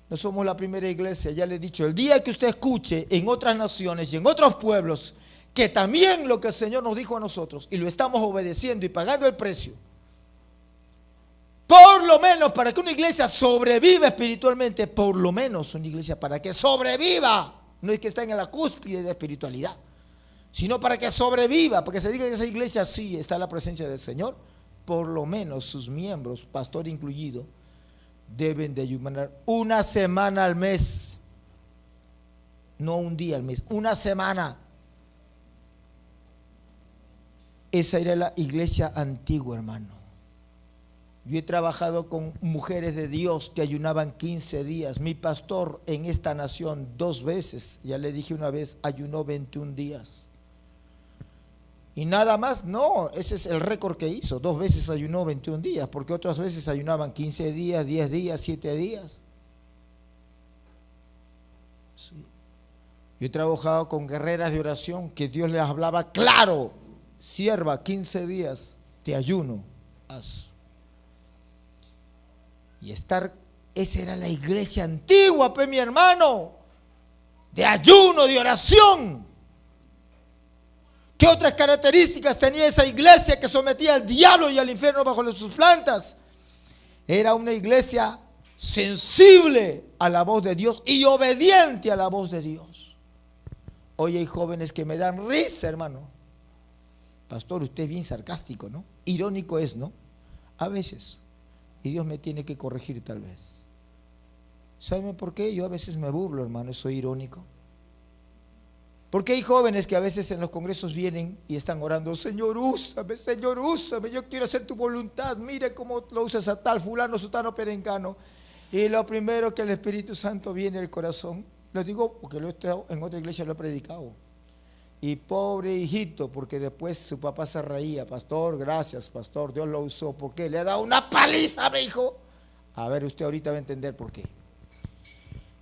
No somos la primera iglesia, ya le he dicho. El día que usted escuche en otras naciones y en otros pueblos que también lo que el Señor nos dijo a nosotros y lo estamos obedeciendo y pagando el precio, por lo menos para que una iglesia sobreviva espiritualmente, por lo menos una iglesia para que sobreviva, no es que está en la cúspide de espiritualidad, sino para que sobreviva, para que se diga que esa iglesia sí está en la presencia del Señor, por lo menos sus miembros, pastor incluido, deben de ayunar una semana al mes, no un día al mes, una semana. Esa era la iglesia antigua, hermano. Yo he trabajado con mujeres de Dios que ayunaban 15 días. Mi pastor en esta nación 2 veces, ya le dije una vez, ayunó 21 días. Y nada más, no, ese es el récord que hizo. 2 veces ayunó 21 días, porque otras veces ayunaban 15 días, 10 días, 7 días. Sí. Yo he trabajado con guerreras de oración que Dios les hablaba claro. Sierva, 15 días de ayuno, haz. Y esa era la iglesia antigua, mi hermano, de ayuno, de oración. ¿Qué otras características tenía esa iglesia que sometía al diablo y al infierno bajo sus plantas? Era una iglesia sensible a la voz de Dios y obediente a la voz de Dios. Hoy hay jóvenes que me dan risa, hermano. Pastor, usted es bien sarcástico, ¿no? Irónico es, ¿no? A veces. Y Dios me tiene que corregir tal vez. ¿Saben por qué? Yo a veces me burlo, hermano, soy irónico. Porque hay jóvenes que a veces en los congresos vienen y están orando, Señor, úsame, yo quiero hacer tu voluntad, mire cómo lo usas a tal fulano, sutano, perengano. Y lo primero que el Espíritu Santo viene al corazón, lo digo porque lo he estado en otra iglesia, lo he predicado. Y pobre hijito, porque después su papá se reía, pastor, gracias, pastor, Dios lo usó, ¿por qué? Le ha dado una paliza a mi hijo. A ver, usted ahorita va a entender por qué.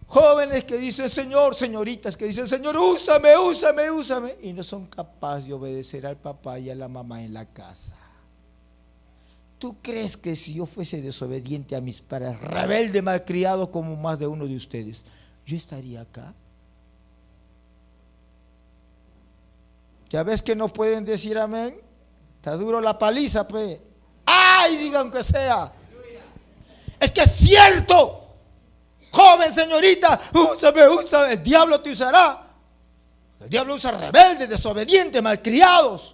Jóvenes que dicen, Señor, señoritas que dicen, Señor, úsame, y no son capaces de obedecer al papá y a la mamá en la casa. ¿Tú crees que si yo fuese desobediente a mis padres, rebelde, malcriado como más de uno de ustedes, yo estaría acá? Ya ves que no pueden decir amén. Está duro la paliza, pues. ¡Ay! Digan que sea. Es que es cierto. Joven, señorita, úsame. El diablo te usará. El diablo usa rebeldes, desobedientes, malcriados.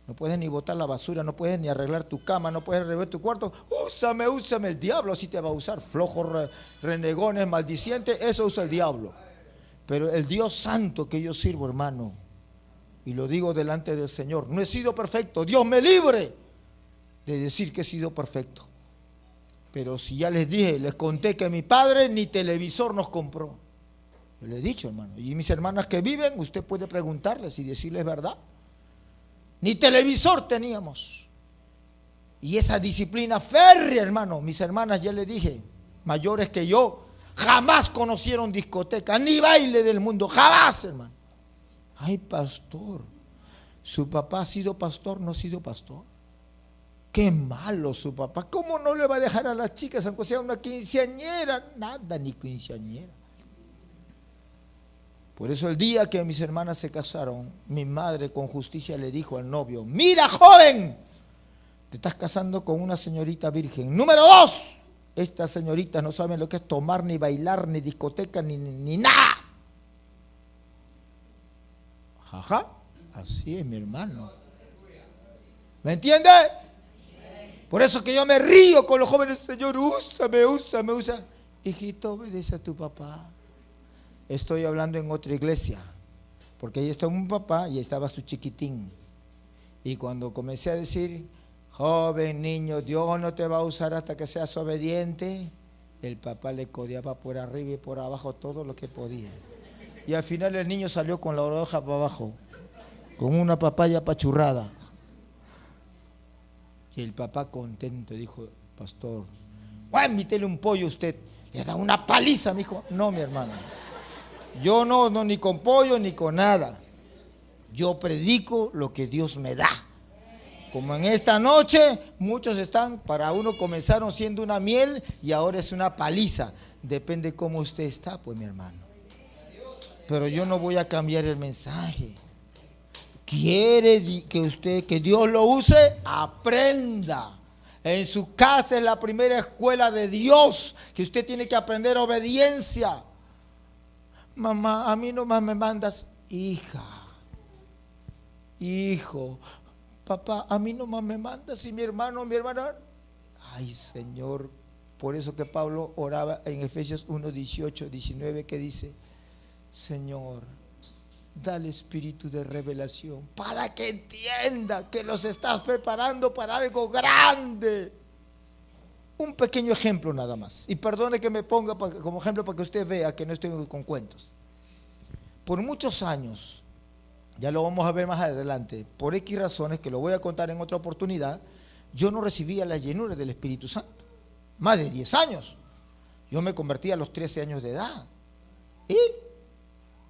No puedes ni botar la basura, no puedes ni arreglar tu cama, no puedes arreglar tu cuarto. Úsame. El diablo así te va a usar. Flojos, renegones, maldicientes, eso usa el diablo. Pero el Dios santo que yo sirvo, hermano, y lo digo delante del Señor, no he sido perfecto, Dios me libre de decir que he sido perfecto. Pero si ya les dije, les conté que mi padre ni televisor nos compró. Yo le he dicho, hermano, y mis hermanas que viven, usted puede preguntarles y decirles verdad. Ni televisor teníamos. Y esa disciplina férrea, hermano, mis hermanas ya le dije, mayores que yo, jamás conocieron discoteca, ni baile del mundo, jamás, hermano. Ay, pastor, ¿su papá ha sido pastor? ¿No ha sido pastor? Qué malo su papá. ¿Cómo no le va a dejar a las chicas, aunque sea una quinceañera? Nada, ni quinceañera. Por eso el día que mis hermanas se casaron, mi madre con justicia le dijo al novio: mira, joven, te estás casando con una señorita virgen. Número 2, estas señoritas no saben lo que es tomar, ni bailar, ni discoteca, ni nada. Ajá, así es, mi hermano. ¿Me entiende? Por eso que yo me río con los jóvenes. Señor, úsame. Hijito, obedece a tu papá. Estoy hablando en otra iglesia, porque ahí estaba un papá y ahí estaba su chiquitín. Y cuando comencé a decir: joven, niño, Dios no te va a usar hasta que seas obediente, el papá le codeaba por arriba y por abajo todo lo que podía. Y al final el niño salió con la oreja para abajo, con una papaya apachurrada. Y el papá contento dijo: pastor, voy a invitarle un pollo a usted. Le ha dado una paliza, me dijo. No, mi hermano, yo no, ni con pollo ni con nada. Yo predico lo que Dios me da. Como en esta noche, muchos están, para uno comenzaron siendo una miel y ahora es una paliza. Depende cómo usted está, pues, mi hermano. Pero yo no voy a cambiar el mensaje. Quiere que Dios lo use, aprenda. En su casa es la primera escuela de Dios, que usted tiene que aprender obediencia. Mamá, a mí nomás me mandas, hija, hijo. Papá, a mí nomás me mandas, y mi hermana. Ay, Señor, por eso que Pablo oraba en Efesios 1, 18, 19, que dice: Señor, dale espíritu de revelación para que entienda que los estás preparando para algo grande. Un pequeño ejemplo nada más, y perdone que me ponga como ejemplo para que usted vea que no estoy con cuentos. Por muchos años, ya lo vamos a ver más adelante, por X razones que lo voy a contar en otra oportunidad, yo no recibía la llenura del Espíritu Santo. Más de 10 años. Yo me convertí a los 13 años de edad. ¿Y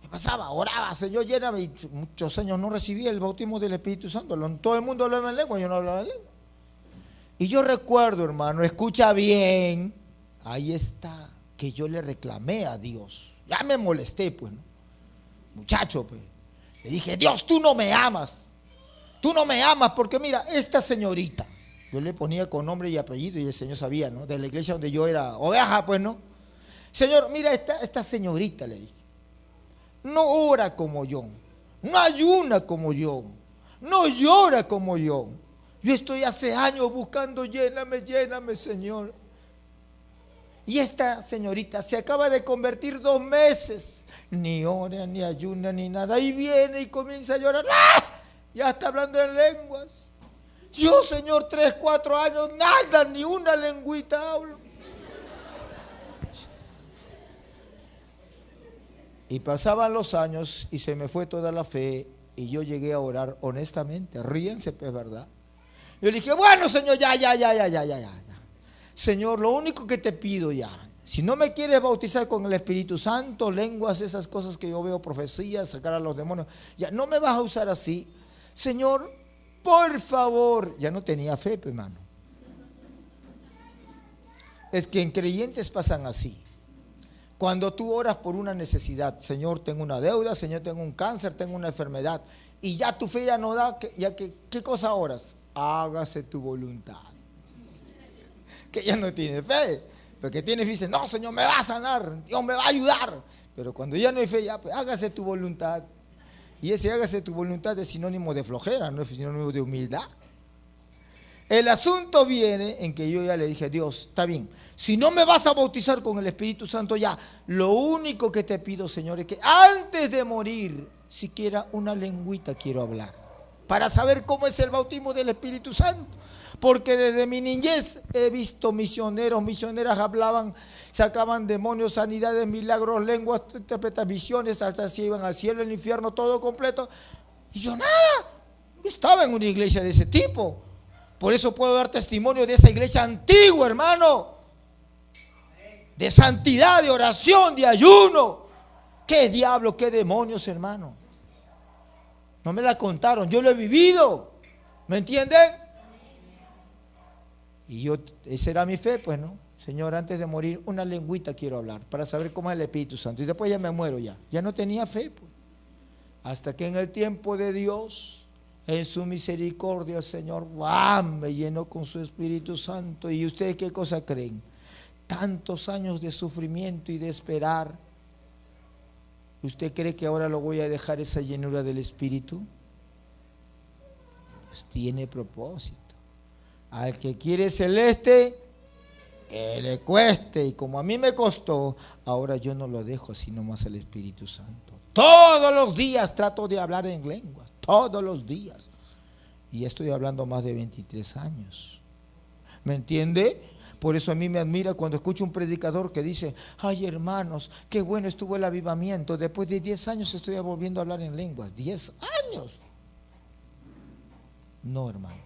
qué pasaba? Oraba: Señor, lléname. Y muchos años no recibía el bautismo del Espíritu Santo. Todo el mundo hablaba en lengua, yo no hablaba en lengua. Y yo recuerdo, hermano, escucha bien, ahí está, que yo le reclamé a Dios. Ya me molesté, pues, ¿no? Muchacho, pues. Le dije: Dios, tú no me amas. Tú no me amas porque mira, esta señorita, yo le ponía con nombre y apellido y el Señor sabía, ¿no? De la iglesia donde yo era oveja, pues, ¿no? Señor, mira, esta señorita, le dije, no ora como yo, no ayuna como yo, no llora como yo. Yo estoy hace años buscando: lléname, Señor. Y esta señorita se acaba de convertir 2 meses, ni ora, ni ayuna, ni nada. Y viene y comienza a llorar. ¡Ah! Ya está hablando en lenguas. Yo, Señor, 3, 4 años, nada, ni una lengüita hablo. Y pasaban los años y se me fue toda la fe y yo llegué a orar honestamente. Ríense, pues, ¿verdad? Yo le dije: bueno, Señor, ya. Señor, lo único que te pido ya, si no me quieres bautizar con el Espíritu Santo, lenguas, esas cosas que yo veo, profecías, sacar a los demonios, ya no me vas a usar así. Señor, por favor. Ya no tenía fe, hermano. Es que en creyentes pasan así. Cuando tú oras por una necesidad: Señor, tengo una deuda, Señor, tengo un cáncer, tengo una enfermedad, y ya tu fe ya no da, ¿qué cosa oras? Hágase tu voluntad. Que ya no tiene fe, porque tiene fe y dice: no, Señor, me va a sanar, Dios me va a ayudar. Pero cuando ya no hay fe, ya, pues, hágase tu voluntad. Y ese hágase tu voluntad es sinónimo de flojera, no es sinónimo de humildad. El asunto viene en que yo ya le dije: Dios, está bien, si no me vas a bautizar con el Espíritu Santo, ya, lo único que te pido, Señor, es que antes de morir, siquiera una lengüita quiero hablar, para saber cómo es el bautismo del Espíritu Santo. Porque desde mi niñez he visto misioneras hablaban, sacaban demonios, sanidades, milagros, lenguas, interpretan visiones, hasta se iban al cielo, al infierno, todo completo. Y yo nada, yo estaba en una iglesia de ese tipo. Por eso puedo dar testimonio de esa iglesia antigua, hermano. de santidad, de oración, de ayuno. ¿Qué diablo, qué demonios, hermano? No me la contaron, yo lo he vivido. ¿Me entienden? Y esa era mi fe, pues, ¿no? Señor, antes de morir, una lengüita quiero hablar para saber cómo es el Espíritu Santo. Y después ya me muero ya. Ya no tenía fe, pues. Hasta que en el tiempo de Dios, en su misericordia, Señor, ¡bam!, me llenó con su Espíritu Santo. ¿Y ustedes qué cosa creen? Tantos años de sufrimiento y de esperar. ¿Usted cree que ahora lo voy a dejar esa llenura del Espíritu? Dios tiene propósito. Al que quiere celeste, que le cueste. Y como a mí me costó, ahora yo no lo dejo así nomás al Espíritu Santo. Todos los días trato de hablar en lenguas. Todos los días. Y estoy hablando más de 23 años. ¿Me entiende? Por eso a mí me admira cuando escucho un predicador que dice: ay, hermanos, qué bueno estuvo el avivamiento. Después de 10 años estoy volviendo a hablar en lenguas. 10 años. No, hermano.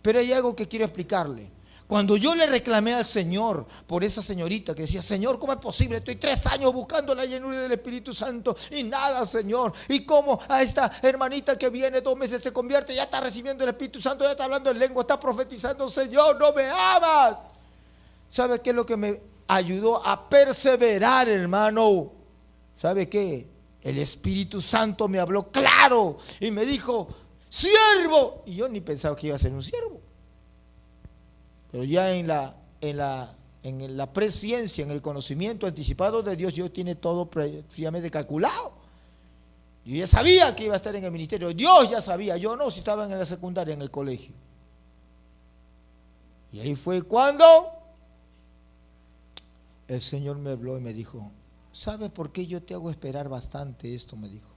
Pero hay algo que quiero explicarle. Cuando yo le reclamé al Señor por esa señorita que decía: Señor, ¿cómo es posible? Estoy 3 años buscando la llenura del Espíritu Santo y nada, Señor. ¿Y cómo a esta hermanita que viene 2 meses se convierte, ya está recibiendo el Espíritu Santo, ya está hablando en lengua, está profetizando? Señor, no me amas. ¿Sabe qué es lo que me ayudó a perseverar, hermano? ¿Sabe qué? El Espíritu Santo me habló claro y me dijo: siervo. Y yo ni pensaba que iba a ser un siervo. Pero ya en la presciencia, en el conocimiento anticipado de Dios, Dios tiene todo previamente calculado. Yo ya sabía que iba a estar en el ministerio. Dios ya sabía, yo no, si estaba en la secundaria, en el colegio. Y ahí fue cuando el Señor me habló y me dijo: ¿sabes por qué yo te hago esperar bastante esto? Me dijo.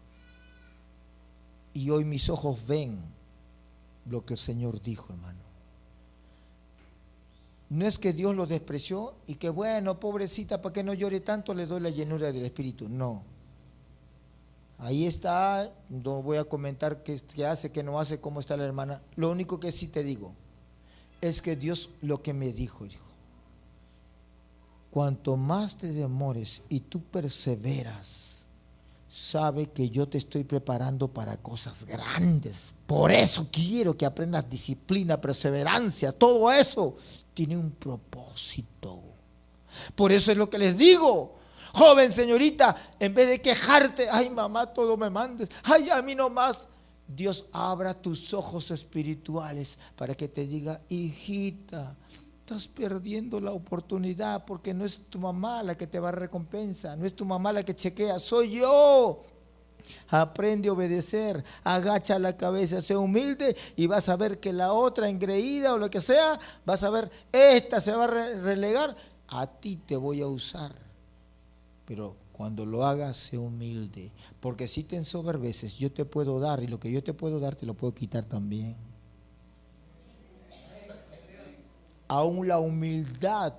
Y hoy mis ojos ven lo que el Señor dijo, hermano. No es que Dios lo despreció y que bueno, pobrecita, para que no llore tanto le doy la llenura del Espíritu. No. Ahí está, no voy a comentar qué hace, qué no hace, cómo está la hermana. Lo único que sí te digo es que Dios lo que me dijo, cuanto más te demores y tú perseveras, sabe que yo te estoy preparando para cosas grandes. Por eso quiero que aprendas disciplina, perseverancia, todo eso tiene un propósito. Por eso es lo que les digo, joven señorita, en vez de quejarte: ay, mamá, todo me mandes, ay, a mí no más. Dios abra tus ojos espirituales para que te diga: hijita, estás perdiendo la oportunidad, porque no es tu mamá la que te va a recompensa, no es tu mamá la que chequea, soy yo. Aprende a obedecer, agacha la cabeza, sé humilde y vas a ver que la otra engreída o lo que sea, vas a ver, esta se va a relegar, a ti te voy a usar. Pero cuando lo hagas, sé humilde, porque si te ensoberbeces, yo te puedo dar, y lo que yo te puedo dar te lo puedo quitar también. Aún la humildad,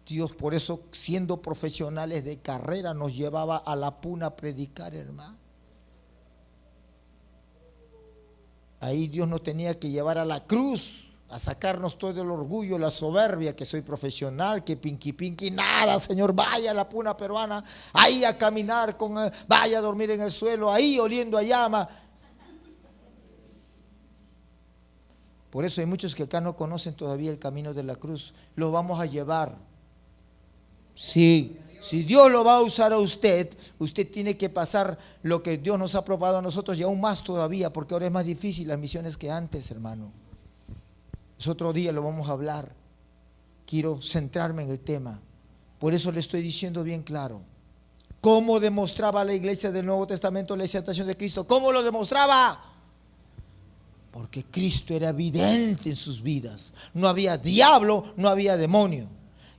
Dios, por eso, siendo profesionales de carrera, nos llevaba a la puna a predicar, hermano. Ahí Dios nos tenía que llevar a la cruz, a sacarnos todo el orgullo, la soberbia, que soy profesional, que pinqui, nada, Señor, vaya a la puna peruana, ahí a caminar, vaya a dormir en el suelo, ahí oliendo a llama. Por eso hay muchos que acá no conocen todavía el camino de la cruz. Lo vamos a llevar. Sí, si Dios lo va a usar a usted, usted tiene que pasar lo que Dios nos ha probado a nosotros y aún más todavía, porque ahora es más difícil las misiones que antes, hermano. Es otro día, lo vamos a hablar. Quiero centrarme en el tema. Por eso le estoy diciendo bien claro. ¿Cómo demostraba la iglesia del Nuevo Testamento la exaltación de Cristo? ¿Cómo lo demostraba? Porque Cristo era evidente en sus vidas. No había diablo, no había demonio.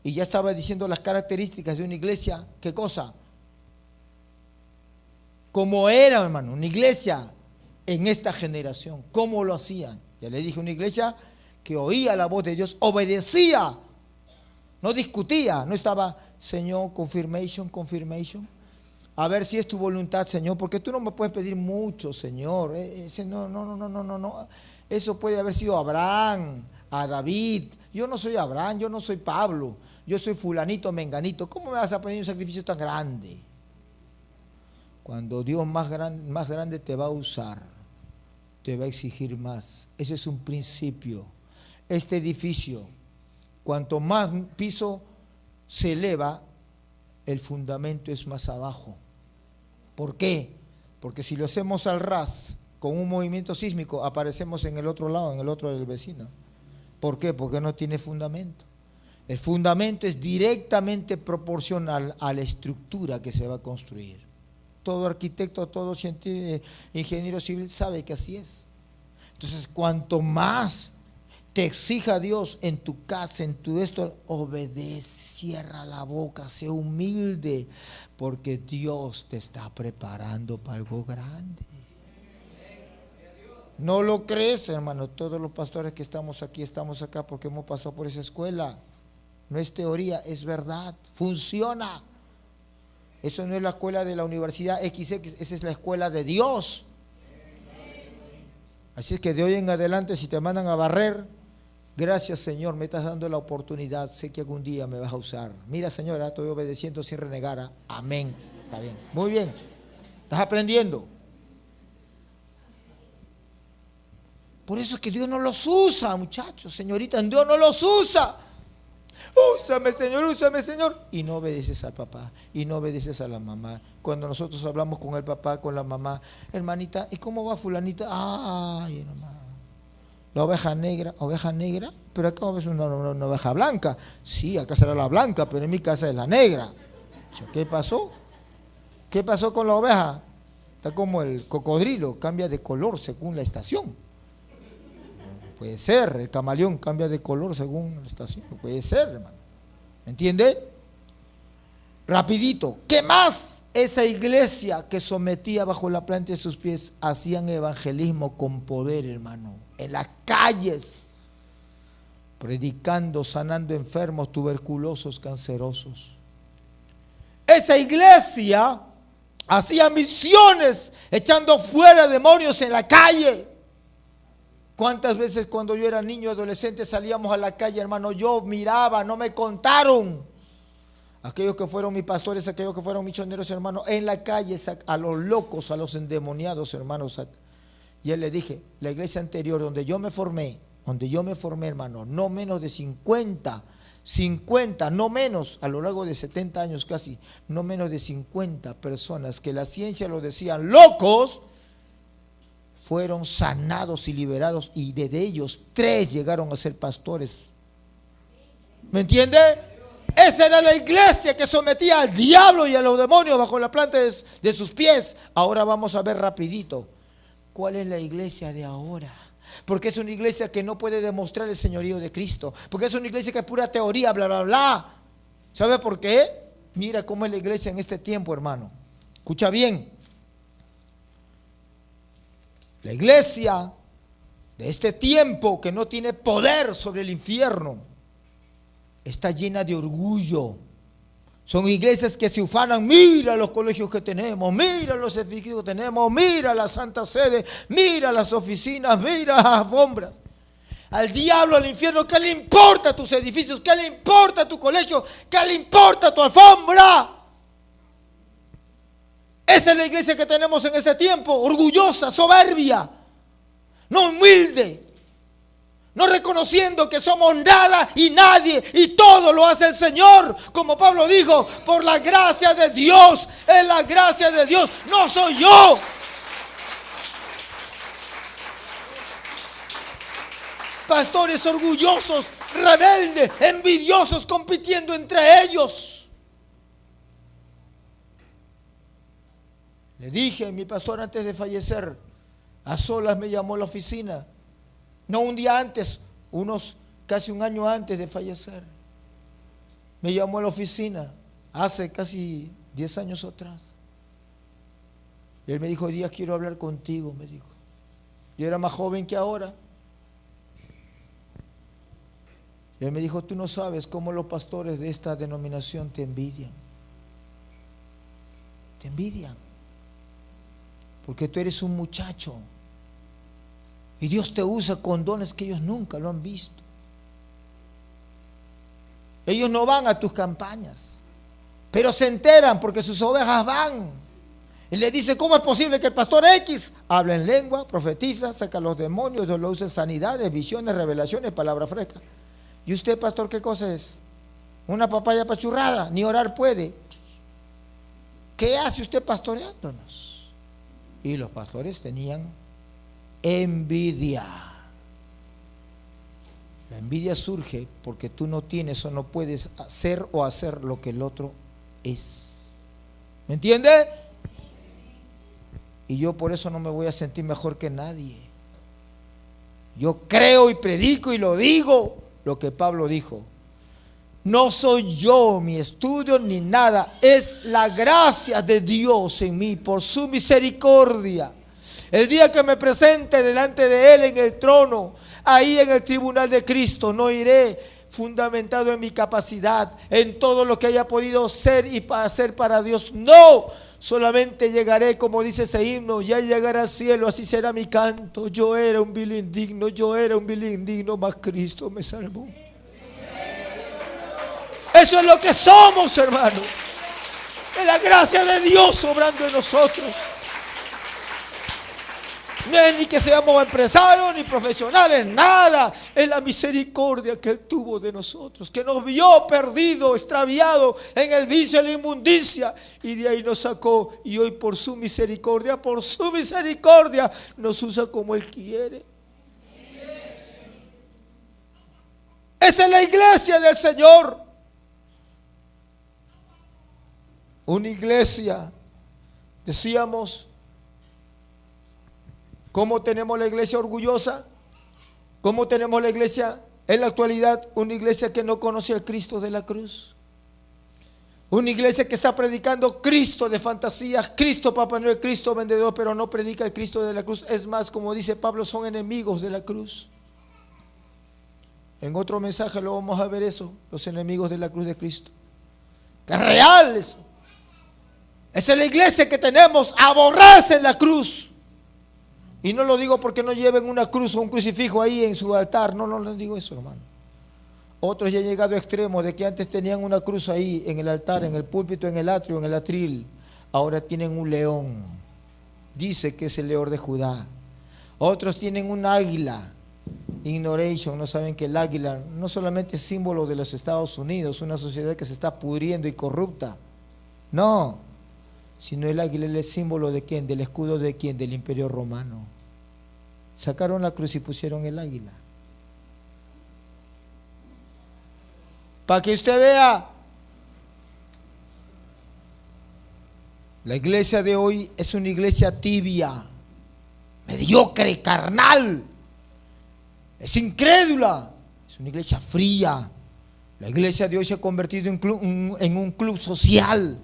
Y ya estaba diciendo las características de una iglesia. ¿Qué cosa? ¿Cómo era, hermano? Una iglesia en esta generación. ¿Cómo lo hacían? Ya le dije, una iglesia que oía la voz de Dios, obedecía, no discutía, no estaba: Señor, confirmation. A ver si es tu voluntad, Señor, porque tú no me puedes pedir mucho, Señor. No. Eso puede haber sido Abraham a David. Yo no soy Abraham, yo no soy Pablo, yo soy fulanito, menganito. ¿Cómo me vas a pedir un sacrificio tan grande? Cuando Dios más grande te va a usar, te va a exigir más. Ese es un principio. Este edificio, cuanto más piso se eleva, el fundamento es más abajo. ¿Por qué? Porque si lo hacemos al ras, con un movimiento sísmico, aparecemos en el otro lado, en el otro del vecino. ¿Por qué? Porque no tiene fundamento. El fundamento es directamente proporcional a la estructura que se va a construir. Todo arquitecto, todo ingeniero civil sabe que así es. Entonces, cuanto más te exija Dios en tu casa, en tu esto, obedece, cierra la boca, sé humilde, porque Dios te está preparando para algo grande. ¿No lo crees, hermano? Todos los pastores que estamos aquí, estamos acá porque hemos pasado por esa escuela. No es teoría, es verdad, funciona. Eso no es la escuela de la universidad XX, esa es la escuela de Dios. Así es que de hoy en adelante, si te mandan a barrer, gracias, Señor, me estás dando la oportunidad, sé que algún día me vas a usar. Mira, Señora, estoy obedeciendo sin renegar. Amén. Está bien, muy bien. ¿Estás aprendiendo? Por eso es que Dios no los usa, muchachos, señoritas, Dios no los usa. Úsame, Señor. Y no obedeces al papá, y no obedeces a la mamá. Cuando nosotros hablamos con el papá, con la mamá, hermanita, ¿y cómo va fulanita? Ay, hermano. La oveja negra, pero acá ves una oveja blanca. Sí, acá será la blanca, pero en mi casa es la negra. O sea, ¿qué pasó? ¿Qué pasó con la oveja? Está como el cocodrilo, cambia de color según la estación. Puede ser, el camaleón cambia de color según la estación. Puede ser, hermano. ¿Me entiende? Rapidito. ¿Qué más? Esa iglesia que sometía bajo la planta de sus pies hacían evangelismo con poder, hermano. En las calles, predicando, sanando enfermos, tuberculosos, cancerosos. Esa iglesia hacía misiones, echando fuera demonios en la calle. ¿Cuántas veces cuando yo era niño, adolescente, salíamos a la calle, hermano? Yo miraba, no me contaron. Aquellos que fueron mis pastores, aquellos que fueron misioneros, hermano, en la calle, a los locos, a los endemoniados, hermanos. Y él le dije, la iglesia anterior donde yo me formé, hermano, no menos de 50, no menos, a lo largo de 70 años casi, no menos de 50 personas que la ciencia lo decían locos, fueron sanados y liberados, y de ellos 3 llegaron a ser pastores. ¿Me entiende? Esa era la iglesia que sometía al diablo y a los demonios bajo la planta de sus pies. Ahora vamos a ver rapidito cuál es la iglesia de ahora. Porque es una iglesia que no puede demostrar el señorío de Cristo. Porque es una iglesia que es pura teoría, bla, bla, bla. ¿Sabe por qué? Mira cómo es la iglesia en este tiempo, hermano. Escucha bien. La iglesia de este tiempo, que no tiene poder sobre el infierno, está llena de orgullo. Son iglesias que se ufanan. Mira los colegios que tenemos, mira los edificios que tenemos, mira la Santa Sede, mira las oficinas, mira las alfombras. Al diablo, al infierno, ¿qué le importa tus edificios? ¿Qué le importa tu colegio? ¿Qué le importa tu alfombra? Esa es la iglesia que tenemos en este tiempo, orgullosa, soberbia, no humilde, no reconociendo que somos nada y nadie y todo lo hace el Señor. Como Pablo dijo, por la gracia de Dios, es la gracia de Dios, no soy yo. Pastores orgullosos, rebeldes, envidiosos, compitiendo entre ellos. Le dije, mi pastor antes de fallecer, a solas me llamó a la oficina. No un día antes, casi un año antes de fallecer. Me llamó a la oficina, hace casi 10 años atrás. Y él me dijo, Díaz, quiero hablar contigo, me dijo. Yo era más joven que ahora. Y él me dijo, tú no sabes cómo los pastores de esta denominación te envidian. Te envidian. Porque tú eres un muchacho. Y Dios te usa con dones que ellos nunca lo han visto. Ellos no van a tus campañas, pero se enteran porque sus ovejas van. Y le dice, ¿cómo es posible que el pastor X habla en lengua, profetiza, saca a los demonios, Dios lo usa en sanidades, visiones, revelaciones, palabra fresca? ¿Y usted, pastor, qué cosa es? Una papaya apachurrada, ni orar puede. ¿Qué hace usted pastoreándonos? Y los pastores tenían envidia. La envidia surge porque tú no tienes o no puedes hacer o hacer lo que el otro es. ¿Me entiende? Y yo por eso no me voy a sentir mejor que nadie. Yo creo y predico y lo digo lo que Pablo dijo. No soy yo, mi estudio ni nada, es la gracia de Dios en mí por su misericordia. El día que me presente delante de Él en el trono, ahí en el tribunal de Cristo, no iré fundamentado en mi capacidad, en todo lo que haya podido ser y hacer para Dios. No, solamente llegaré, como dice ese himno, ya llegaré al cielo, así será mi canto. Yo era un vil indigno, mas Cristo me salvó. Eso es lo que somos, hermano. Es la gracia de Dios obrando en nosotros. No es ni que seamos empresarios ni profesionales, nada. Es la misericordia que Él tuvo de nosotros, que nos vio perdido, extraviado en el vicio y la inmundicia, y de ahí nos sacó. Y hoy por su misericordia nos usa como Él quiere. Esa es la iglesia del Señor. Una iglesia, decíamos, ¿cómo tenemos la iglesia orgullosa? ¿Cómo tenemos la iglesia en la actualidad? Una iglesia que no conoce al Cristo de la cruz. Una iglesia que está predicando Cristo de fantasías, Cristo Papá Noel, Cristo vendedor, pero no predica el Cristo de la cruz. Es más, como dice Pablo, son enemigos de la cruz. En otro mensaje lo vamos a ver eso, los enemigos de la cruz de Cristo. Que es real eso. Esa es la iglesia que tenemos, aborrecen la cruz. Y no lo digo porque no lleven una cruz o un crucifijo ahí en su altar. No digo eso, hermano. Otros ya han llegado a extremos de que antes tenían una cruz ahí en el altar, en el púlpito, en el atrio, en el atril. Ahora tienen un león. Dice que es el león de Judá. Otros tienen un águila. Ignoration, no saben que el águila no solamente es símbolo de los Estados Unidos, una sociedad que se está pudriendo y corrupta. No, sino el águila es el símbolo de quién, del escudo de quién, del Imperio Romano. Sacaron la cruz y pusieron el águila. Para que usted vea, la iglesia de hoy es una iglesia tibia, mediocre, carnal, es incrédula, es una iglesia fría. La iglesia de hoy se ha convertido en un club social.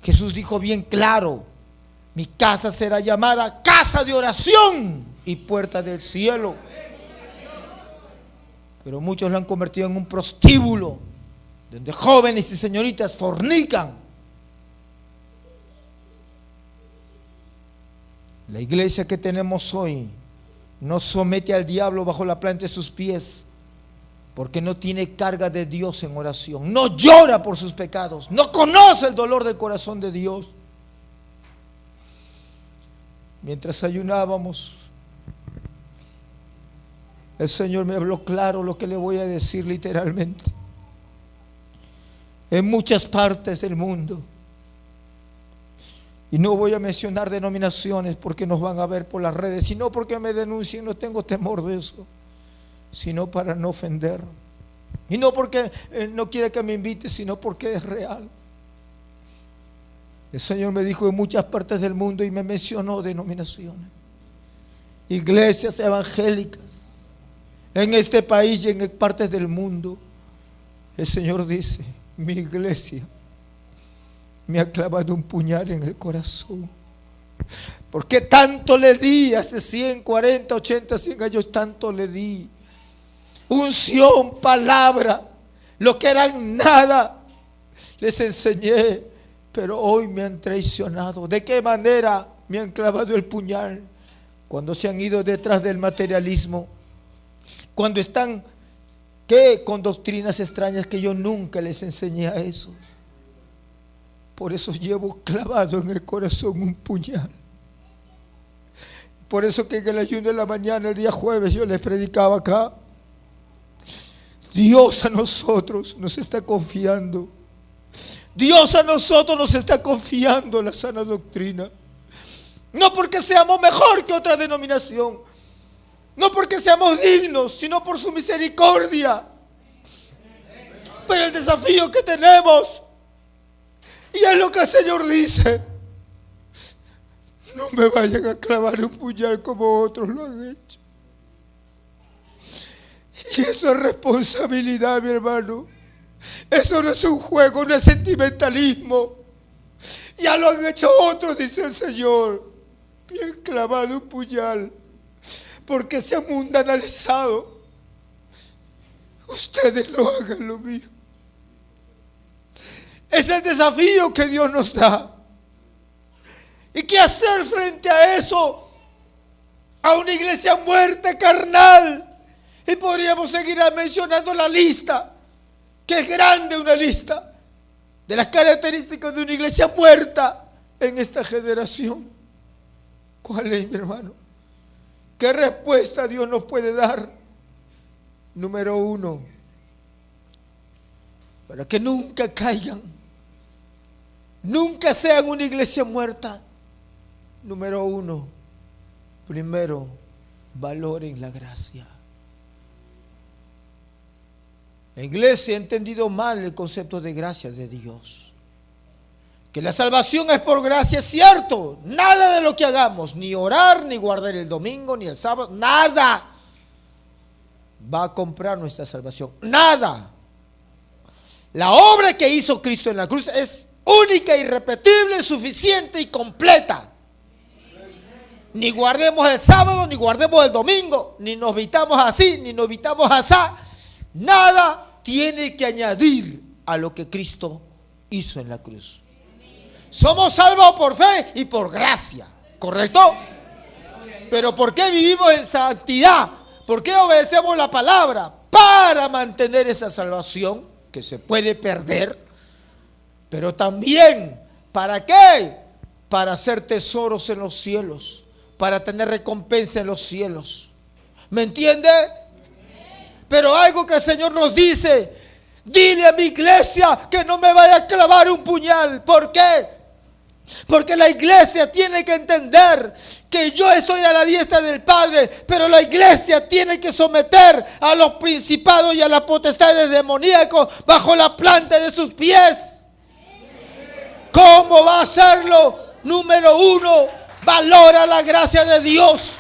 Jesús dijo bien claro: mi casa será llamada casa de oración y puerta del cielo. Pero muchos lo han convertido en un prostíbulo donde jóvenes y señoritas fornican. La iglesia que tenemos hoy no somete al diablo bajo la planta de sus pies, porque no tiene carga de Dios en oración, no llora por sus pecados, no conoce el dolor del corazón de Dios. Mientras ayunábamos, el Señor me habló claro lo que le voy a decir literalmente. En muchas partes del mundo, y no voy a mencionar denominaciones porque nos van a ver por las redes, sino porque me denuncien, no tengo temor de eso, sino para no ofender. Y no porque no quiere que me invite, sino porque es real. El Señor me dijo en muchas partes del mundo y me mencionó denominaciones, iglesias evangélicas en este país y en partes del mundo. El Señor dice: mi iglesia me ha clavado un puñal en el corazón, porque tanto le di hace 100, 40, 80, 100 años, tanto le di unción, palabra, lo que eran nada, les enseñé, pero hoy me han traicionado. ¿De qué manera me han clavado el puñal? Cuando se han ido detrás del materialismo, cuando están ¿Qué? Con doctrinas extrañas que yo nunca les enseñé a eso. Por eso llevo clavado en el corazón un puñal. Por eso que en el ayuno de la mañana, el día jueves, yo les predicaba acá. Dios a nosotros nos está confiando. Dios a nosotros nos está confiando la sana doctrina. No porque seamos mejor que otra denominación. No porque seamos dignos, sino por su misericordia. Pero el desafío que tenemos, y es lo que el Señor dice: no me vayan a clavar un puñal como otros lo han hecho. Y eso es responsabilidad, mi hermano. Eso no es un juego, no es sentimentalismo. Ya lo han hecho otros, dice el Señor. Bien clavado un puñal, porque se han mundanalizado. Ustedes no hagan lo mismo. Es el desafío que Dios nos da. ¿Y qué hacer frente a eso? A una iglesia muerta, carnal. Y podríamos seguir mencionando la lista, que es grande, una lista de las características de una iglesia muerta en esta generación. ¿Cuál es, mi hermano? ¿Qué respuesta Dios nos puede dar? Número uno, para que nunca caigan, nunca sean una iglesia muerta. Número uno, primero, valoren la gracia. La iglesia ha entendido mal el concepto de gracia de Dios. Que la salvación es por gracia, es cierto. Nada de lo que hagamos, ni orar, ni guardar el domingo, ni el sábado, nada va a comprar nuestra salvación. Nada. La obra que hizo Cristo en la cruz es única, irrepetible, suficiente y completa. Ni guardemos el sábado, ni guardemos el domingo, ni nos vitamos así, ni nos vitamos asá. Nada tiene que añadir a lo que Cristo hizo en la cruz. Somos salvos por fe y por gracia, ¿correcto? Pero ¿por qué vivimos en santidad? ¿Por qué obedecemos la palabra? Para mantener esa salvación que se puede perder. Pero también, ¿para qué? Para hacer tesoros en los cielos, para tener recompensa en los cielos. ¿Me entiende? Pero algo que el Señor nos dice: dile a mi iglesia que no me vaya a clavar un puñal. ¿Por qué? Porque la iglesia tiene que entender que yo estoy a la diestra del Padre, pero la iglesia tiene que someter a los principados y a las potestades demoníacos bajo la planta de sus pies. ¿Cómo va a hacerlo? Número uno, valora la gracia de Dios.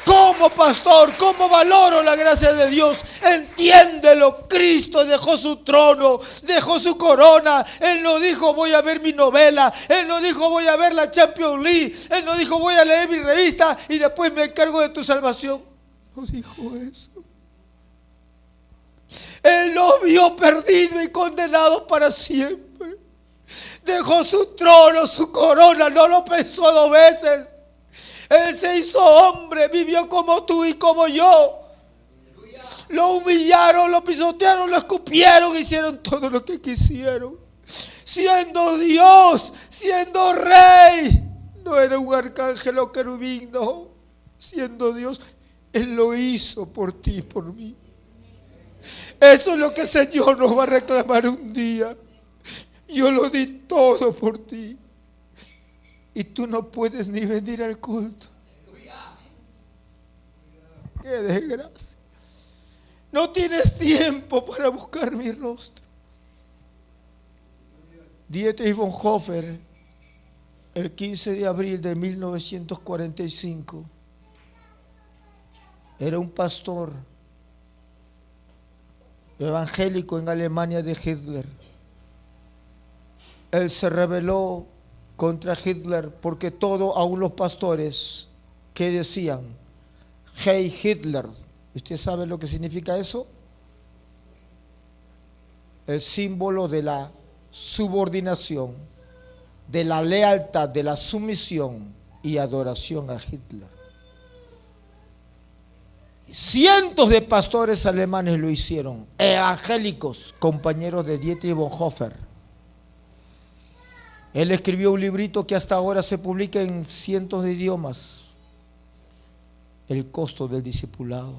¿Cómo, pastor? ¿Cómo valoro la gracia de Dios? Entiéndelo. Cristo dejó su trono, dejó su corona. Él no dijo voy a ver mi novela. Él no dijo voy a ver la Champions League. Él no dijo voy a leer mi revista y después me encargo de tu salvación. No dijo eso. Él nos vio perdido y condenado para siempre. Dejó su trono, su corona. No lo pensó dos veces. Él se hizo hombre, vivió como tú y como yo. Lo humillaron, lo pisotearon, lo escupieron, hicieron todo lo que quisieron. Siendo Dios, siendo rey. No era un arcángel o querubín, no. Siendo Dios, Él lo hizo por ti y por mí. Eso es lo que el Señor nos va a reclamar un día. Yo lo di todo por ti. Y tú no puedes ni venir al culto. ¡Qué desgracia! No tienes tiempo para buscar mi rostro. Dietrich Bonhoeffer, el 15 de abril de 1945, era un pastor evangélico en Alemania de Hitler. Él se rebeló contra Hitler porque todos, aún los pastores, que decían Hey Hitler. ¿Usted sabe lo que significa eso? El símbolo de la subordinación, de la lealtad, de la sumisión y adoración a Hitler. Cientos de pastores alemanes lo hicieron, evangélicos, compañeros de Dietrich Bonhoeffer. Él escribió un librito que hasta ahora se publica en cientos de idiomas, El costo del discipulado.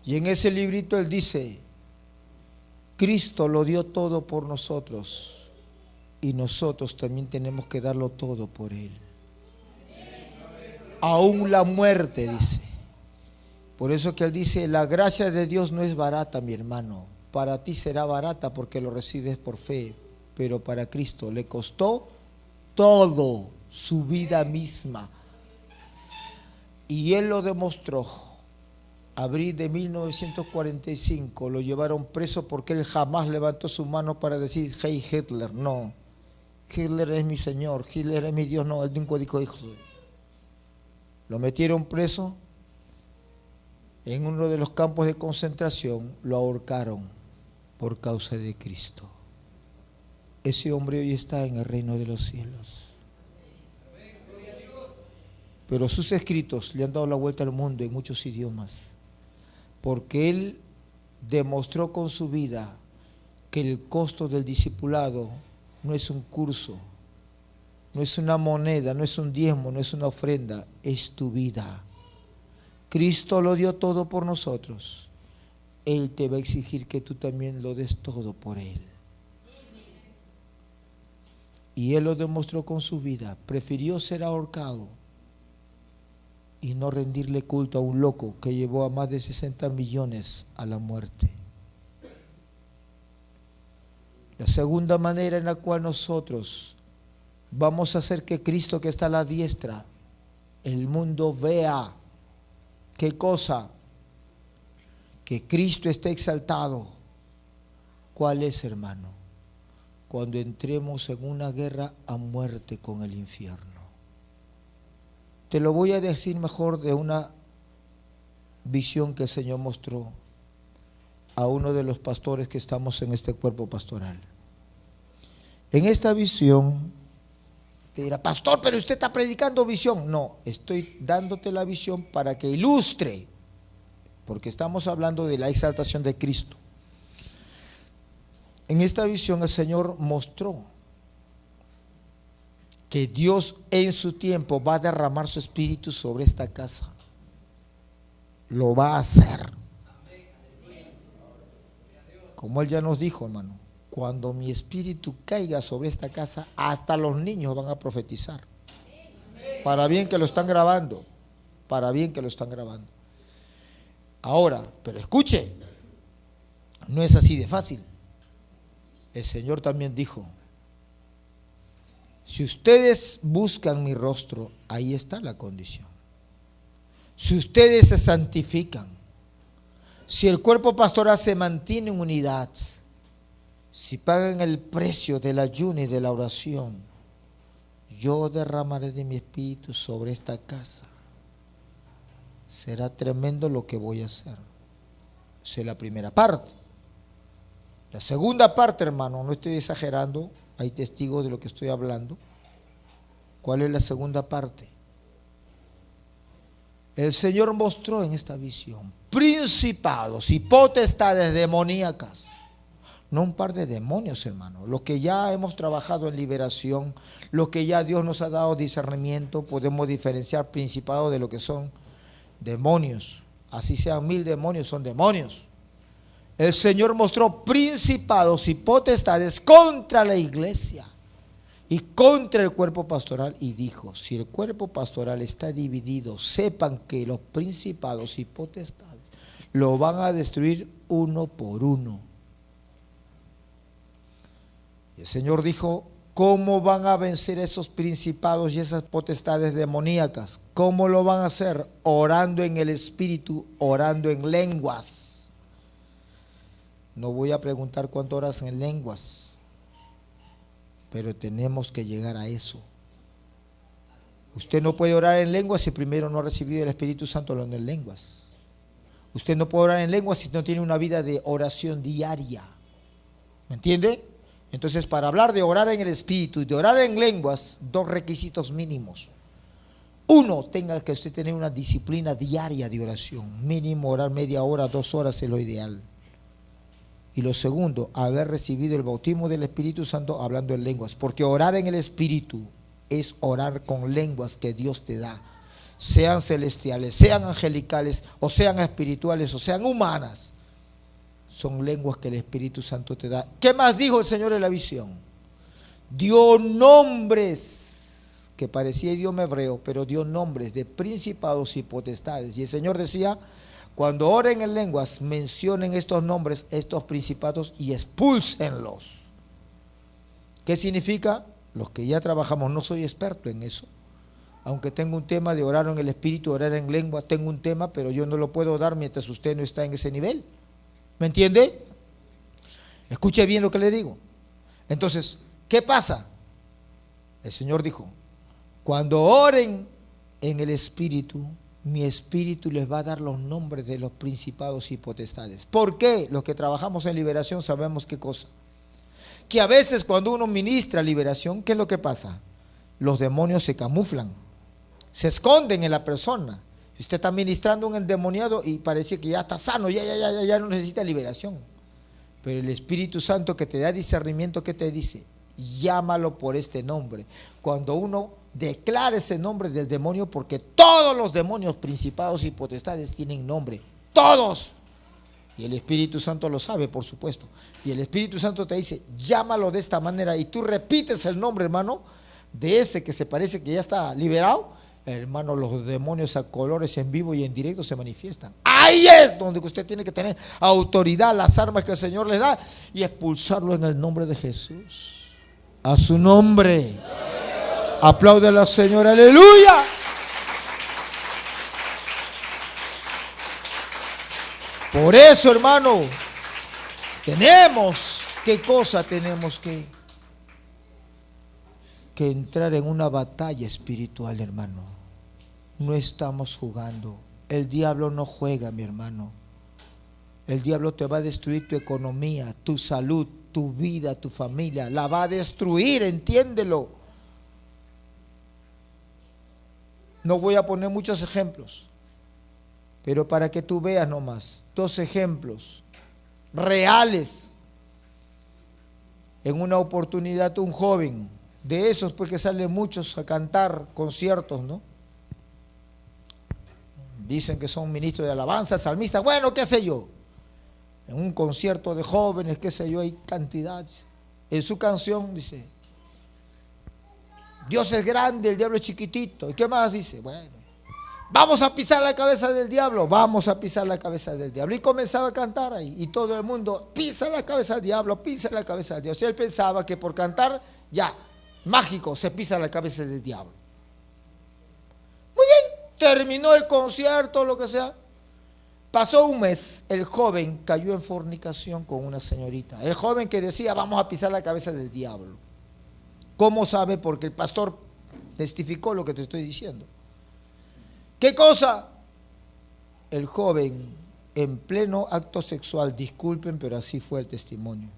Y en ese librito él dice, Cristo lo dio todo por nosotros y nosotros también tenemos que darlo todo por Él. Aún la muerte, dice. Por eso que él dice, la gracia de Dios no es barata, mi hermano. Para ti será barata porque lo recibes por fe, pero para Cristo le costó todo, su vida misma. Y él lo demostró. Abril de 1945 lo llevaron preso porque él jamás levantó su mano para decir, hey Hitler, no. Hitler es mi Señor, Hitler es mi Dios, no, él nunca dijo hijo. Lo metieron preso. En uno de los campos de concentración lo ahorcaron por causa de Cristo. Ese hombre hoy está en el reino de los cielos. Pero sus escritos le han dado la vuelta al mundo en muchos idiomas, porque él demostró con su vida que el costo del discipulado no es un curso, no es una moneda, no es un diezmo, no es una ofrenda, es tu vida. Cristo lo dio todo por nosotros. Él te va a exigir que tú también lo des todo por Él. Y Él lo demostró con su vida. Prefirió ser ahorcado y no rendirle culto a un loco que llevó a más de 60 millones a la muerte. La segunda manera en la cual nosotros vamos a hacer que Cristo que está a la diestra, el mundo vea. ¿Qué cosa? Que Cristo esté exaltado. ¿Cuál es, hermano? Cuando entremos en una guerra a muerte con el infierno. Te lo voy a decir mejor de una visión que el Señor mostró a uno de los pastores que estamos en este cuerpo pastoral. En esta visión, te dirá, pastor, pero usted está predicando visión. No, estoy dándote la visión para que ilustre, porque estamos hablando de la exaltación de Cristo. En esta visión el Señor mostró que Dios en su tiempo va a derramar su espíritu sobre esta casa. Lo va a hacer. Como Él ya nos dijo, hermano, cuando mi espíritu caiga sobre esta casa, hasta los niños van a profetizar. Para bien que lo están grabando. Para bien que lo están grabando. Ahora, pero escuche, no es así de fácil. El Señor también dijo, si ustedes buscan mi rostro, ahí está la condición. Si ustedes se santifican, si el cuerpo pastoral se mantiene en unidad, si pagan el precio del ayuno y de la oración, yo derramaré de mi espíritu sobre esta casa. Será tremendo lo que voy a hacer. Esa es la primera parte. La segunda parte, hermano, no estoy exagerando, hay testigos de lo que estoy hablando. ¿Cuál es la segunda parte? El Señor mostró en esta visión principados y potestades demoníacas. No un par de demonios, hermano. Lo que ya hemos trabajado en liberación, lo que ya Dios nos ha dado discernimiento, podemos diferenciar principados de lo que son demonios. Así sean 1000 demonios, son demonios. El Señor mostró principados y potestades contra la iglesia y contra el cuerpo pastoral y dijo, si el cuerpo pastoral está dividido, sepan que los principados y potestades lo van a destruir uno por uno. Y el Señor dijo, ¿cómo van a vencer esos principados y esas potestades demoníacas? ¿Cómo lo van a hacer? Orando en el Espíritu, orando en lenguas. No voy a preguntar cuánto oras en lenguas, pero tenemos que llegar a eso. Usted no puede orar en lenguas si primero no ha recibido el Espíritu Santo hablando en lenguas. Usted no puede orar en lenguas si no tiene una vida de oración diaria. ¿Me entiende? Entonces, para hablar de orar en el Espíritu y de orar en lenguas, 2 requisitos mínimos. Uno, tenga que usted tener una disciplina diaria de oración. Mínimo orar media hora, 2 horas es lo ideal. Y lo segundo, haber recibido el bautismo del Espíritu Santo hablando en lenguas. Porque orar en el Espíritu es orar con lenguas que Dios te da. Sean celestiales, sean angelicales, o sean espirituales, o sean humanas. Son lenguas que el Espíritu Santo te da. ¿Qué más dijo el Señor en la visión? Dio nombres, que parecía idioma hebreo, pero dio nombres de principados y potestades. Y el Señor decía, cuando oren en lenguas, mencionen estos nombres, estos principados, y expúlsenlos. ¿Qué significa? Los que ya trabajamos, no soy experto en eso. Aunque tengo un tema de orar en el Espíritu, orar en lengua, tengo un tema, pero yo no lo puedo dar mientras usted no está en ese nivel. ¿Me entiende? Escuche bien lo que le digo. Entonces, ¿qué pasa? El Señor dijo, cuando oren en el Espíritu, mi Espíritu les va a dar los nombres de los principados y potestades. ¿Por qué? Los que trabajamos en liberación sabemos qué cosa. Que a veces cuando uno ministra liberación, ¿qué es lo que pasa? Los demonios se camuflan, se esconden en la persona. Usted está ministrando un endemoniado y parece que ya está sano, ya no necesita liberación. Pero el Espíritu Santo que te da discernimiento, ¿qué te dice? Llámalo por este nombre. Cuando uno declara ese nombre del demonio, porque todos los demonios, principados y potestades tienen nombre, todos. Y el Espíritu Santo lo sabe, por supuesto. Y el Espíritu Santo te dice, llámalo de esta manera. Y tú repites el nombre, hermano, de ese que se parece que ya está liberado. Hermano, los demonios a colores en vivo y en directo se manifiestan. Ahí es donde usted tiene que tener autoridad, las armas que el Señor le da, y expulsarlo en el nombre de Jesús. A su nombre. Aplaude al Señor, aleluya. Por eso, hermano, tenemos, ¿qué cosa tenemos que entrar en una batalla espiritual, hermano? No estamos jugando. El diablo no juega, mi hermano. El diablo te va a destruir tu economía, tu salud, tu vida, tu familia. La va a destruir, entiéndelo. No voy a poner muchos ejemplos, pero para que tú veas nomás, 2 ejemplos reales. En una oportunidad un joven, de esos pues que salen muchos a cantar conciertos, ¿no? Dicen que son ministros de alabanza, salmistas, bueno, qué sé yo. En un concierto de jóvenes, qué sé yo, hay cantidades. En su canción dice, Dios es grande, el diablo es chiquitito. ¿Y qué más dice? Bueno, vamos a pisar la cabeza del diablo, vamos a pisar la cabeza del diablo. Y comenzaba a cantar ahí, y todo el mundo, pisa la cabeza del diablo, pisa la cabeza del diablo. Y él pensaba que por cantar, ya, mágico, se pisa la cabeza del diablo. Muy bien, terminó el concierto, lo que sea. Pasó un mes, el joven cayó en fornicación con una señorita. El joven que decía, vamos a pisar la cabeza del diablo. ¿Cómo sabe? Porque el pastor testificó lo que te estoy diciendo. ¿Qué cosa? El joven en pleno acto sexual, disculpen, pero así fue el testimonio.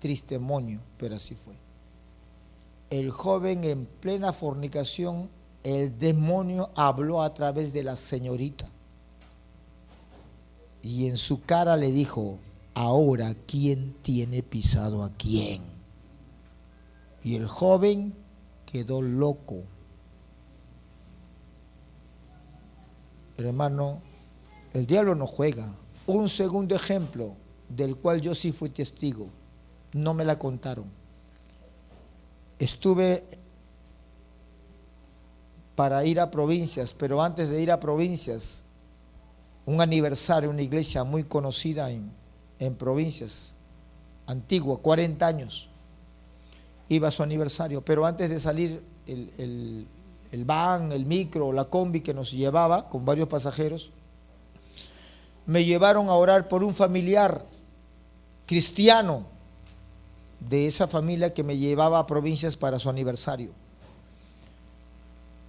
Tristemonio, pero así fue. El joven en plena fornicación, el demonio habló a través de la señorita. Y en su cara le dijo, ahora, ¿quién tiene pisado a quién? Y el joven quedó loco. Hermano, el diablo no juega. Un segundo ejemplo, del cual yo sí fui testigo. No me la contaron. Estuve para ir a provincias, pero antes de ir a provincias, un aniversario, una iglesia muy conocida en provincias, antigua, 40 años, iba a su aniversario, pero antes de salir el van, el micro, la combi que nos llevaba con varios pasajeros, me llevaron a orar por un familiar cristiano de esa familia que me llevaba a provincias para su aniversario.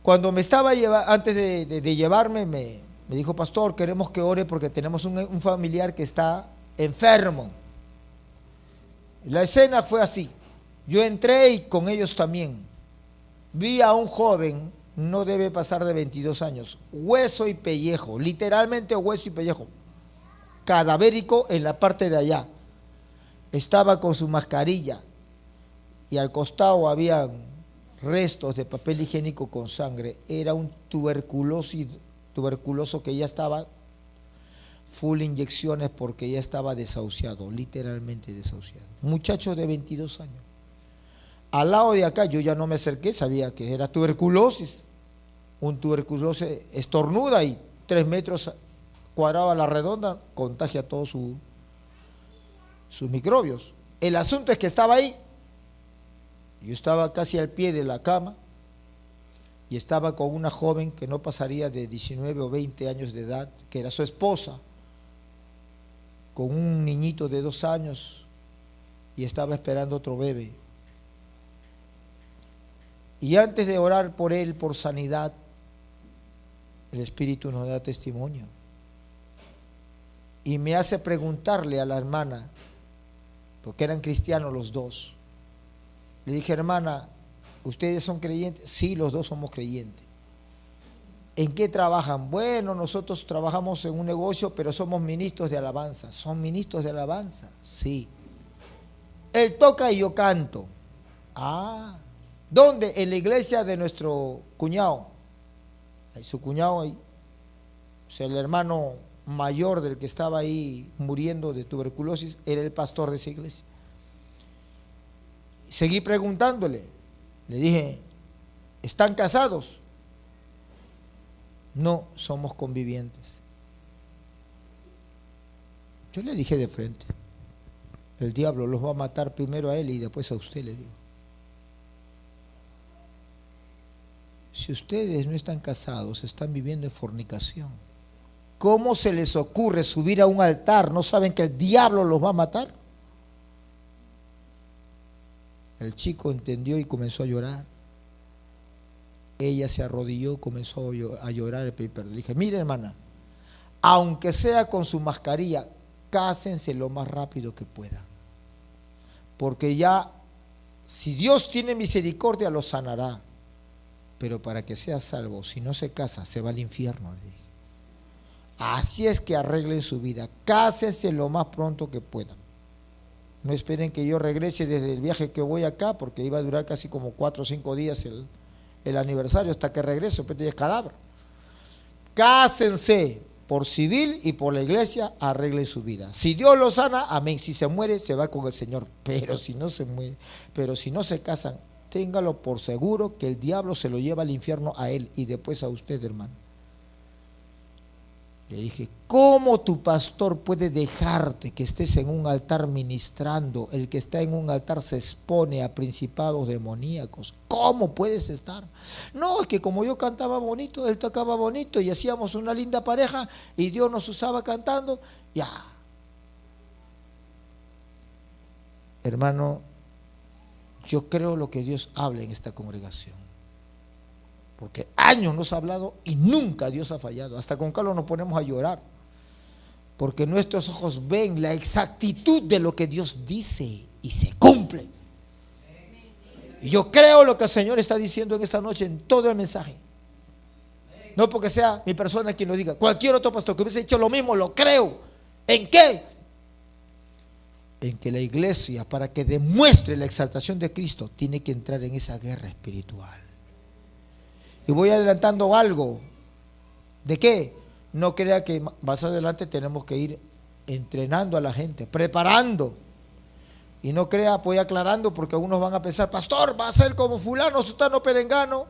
Cuando me estaba antes de llevarme, me dijo, pastor, queremos que ore porque tenemos un familiar que está enfermo. La escena fue así. Yo entré y con ellos también. Vi a un joven no debe pasar de 22 años. Hueso y pellejo, literalmente hueso y pellejo. Cadavérico en la parte de allá. Estaba con su mascarilla y al costado habían restos de papel higiénico con sangre. Era un tuberculoso que ya estaba full inyecciones porque ya estaba desahuciado, literalmente desahuciado. Muchacho de 22 años. Al lado de acá yo ya no me acerqué, sabía que era tuberculosis. Un tuberculosis estornuda y 3 metros cuadrados a la redonda contagia todos sus microbios. El asunto es que estaba ahí. Yo estaba casi al pie de la cama y estaba con una joven que no pasaría de 19 o 20 años de edad, que era su esposa, con un niñito de 2 años y estaba esperando otro bebé. Y antes de orar por él, por sanidad, el Espíritu nos da testimonio. Y me hace preguntarle a la hermana, porque eran cristianos los dos. Le dije, hermana, ¿ustedes son creyentes? Sí, los dos somos creyentes. ¿En qué trabajan? Bueno, nosotros trabajamos en un negocio, pero somos ministros de alabanza. ¿Son ministros de alabanza? Sí. Él toca y yo canto. Ah, ¿dónde? En la iglesia de nuestro cuñado. Su cuñado, o sea, el hermano mayor del que estaba ahí muriendo de tuberculosis, era el pastor de esa iglesia. Seguí preguntándole. Le dije, ¿están casados? No, somos convivientes. Yo le dije de frente, el diablo los va a matar primero a él y después a usted, le digo. Si ustedes no están casados, están viviendo en fornicación. ¿Cómo se les ocurre subir a un altar? ¿No saben que el diablo los va a matar? El chico entendió y comenzó a llorar. Ella se arrodilló, comenzó a llorar. Le dije, mire hermana, aunque sea con su mascarilla, cásense lo más rápido que puedan. Porque ya, si Dios tiene misericordia, lo sanará. Pero para que sea salvo, si no se casa, se va al infierno. Le dije. Así es que arreglen su vida. Cásense lo más pronto que puedan. No esperen que yo regrese desde el viaje que voy acá, porque iba a durar casi como 4 o 5 días el aniversario, hasta que regreso, pero es cadáver. Cásense por civil y por la iglesia, arreglen su vida. Si Dios lo sana, amén. Si se muere, se va con el Señor. Pero si no se muere, pero si no se casan, téngalo por seguro que el diablo se lo lleva al infierno a él y después a usted, hermano. Le dije, ¿cómo tu pastor puede dejarte que estés en un altar ministrando? El que está en un altar se expone a principados demoníacos. ¿Cómo puedes estar? No, es que como yo cantaba bonito, él tocaba bonito y hacíamos una linda pareja y Dios nos usaba cantando. Ya. Hermano, yo creo lo que Dios habla en esta congregación. Porque años nos ha hablado y nunca Dios ha fallado. Hasta con Carlos nos ponemos a llorar. Porque nuestros ojos ven la exactitud de lo que Dios dice y se cumple. Y yo creo lo que el Señor está diciendo en esta noche en todo el mensaje. No porque sea mi persona quien lo diga. Cualquier otro pastor que hubiese hecho lo mismo, lo creo. ¿En qué? En que la iglesia, para que demuestre la exaltación de Cristo, tiene que entrar en esa guerra espiritual. Y voy adelantando algo. ¿De qué? No crea que más adelante tenemos que ir entrenando a la gente, preparando. Y no crea, voy aclarando porque algunos van a pensar, pastor, va a ser como fulano, sutano, perengano.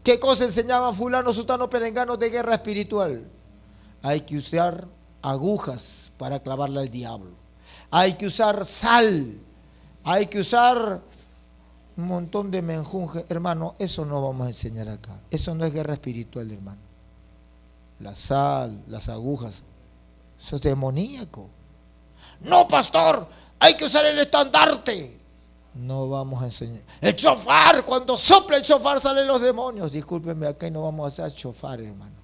¿Qué cosa enseñaban fulano, sutano, perengano de guerra espiritual? Hay que usar agujas para clavarle al diablo. Hay que usar sal. Hay que usar un montón de menjunje. Hermano, eso no vamos a enseñar acá. Eso no es guerra espiritual, hermano. La sal, las agujas, eso es demoníaco. No, pastor, hay que usar el estandarte. No vamos a enseñar. El chofar, cuando sopla el chofar salen los demonios. Discúlpenme, acá no vamos a hacer chofar, hermano.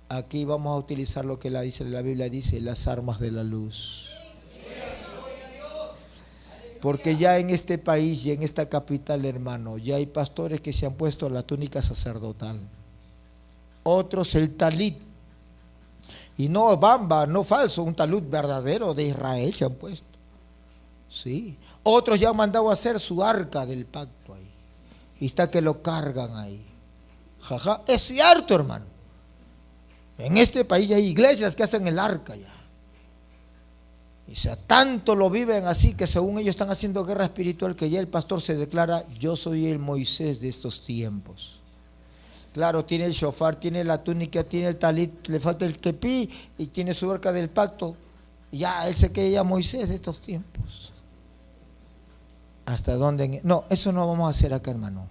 Aquí vamos a utilizar lo que la Biblia dice, las armas de la luz. Porque ya en este país y en esta capital, hermano, ya hay pastores que se han puesto la túnica sacerdotal. Otros el talit. Y no bamba, no falso, un talit verdadero de Israel se han puesto. Sí. Otros ya han mandado a hacer su arca del pacto ahí. Y está que lo cargan ahí. Jaja, es cierto, hermano. En este país hay iglesias que hacen el arca ya. O sea, tanto lo viven así que según ellos están haciendo guerra espiritual que ya el pastor se declara: yo soy el Moisés de estos tiempos. Claro, tiene el shofar, tiene la túnica, tiene el talit, le falta el kepí y tiene su arca del pacto. Ya él se cree ya Moisés de estos tiempos. ¿Hasta dónde? No, eso no vamos a hacer acá, hermano.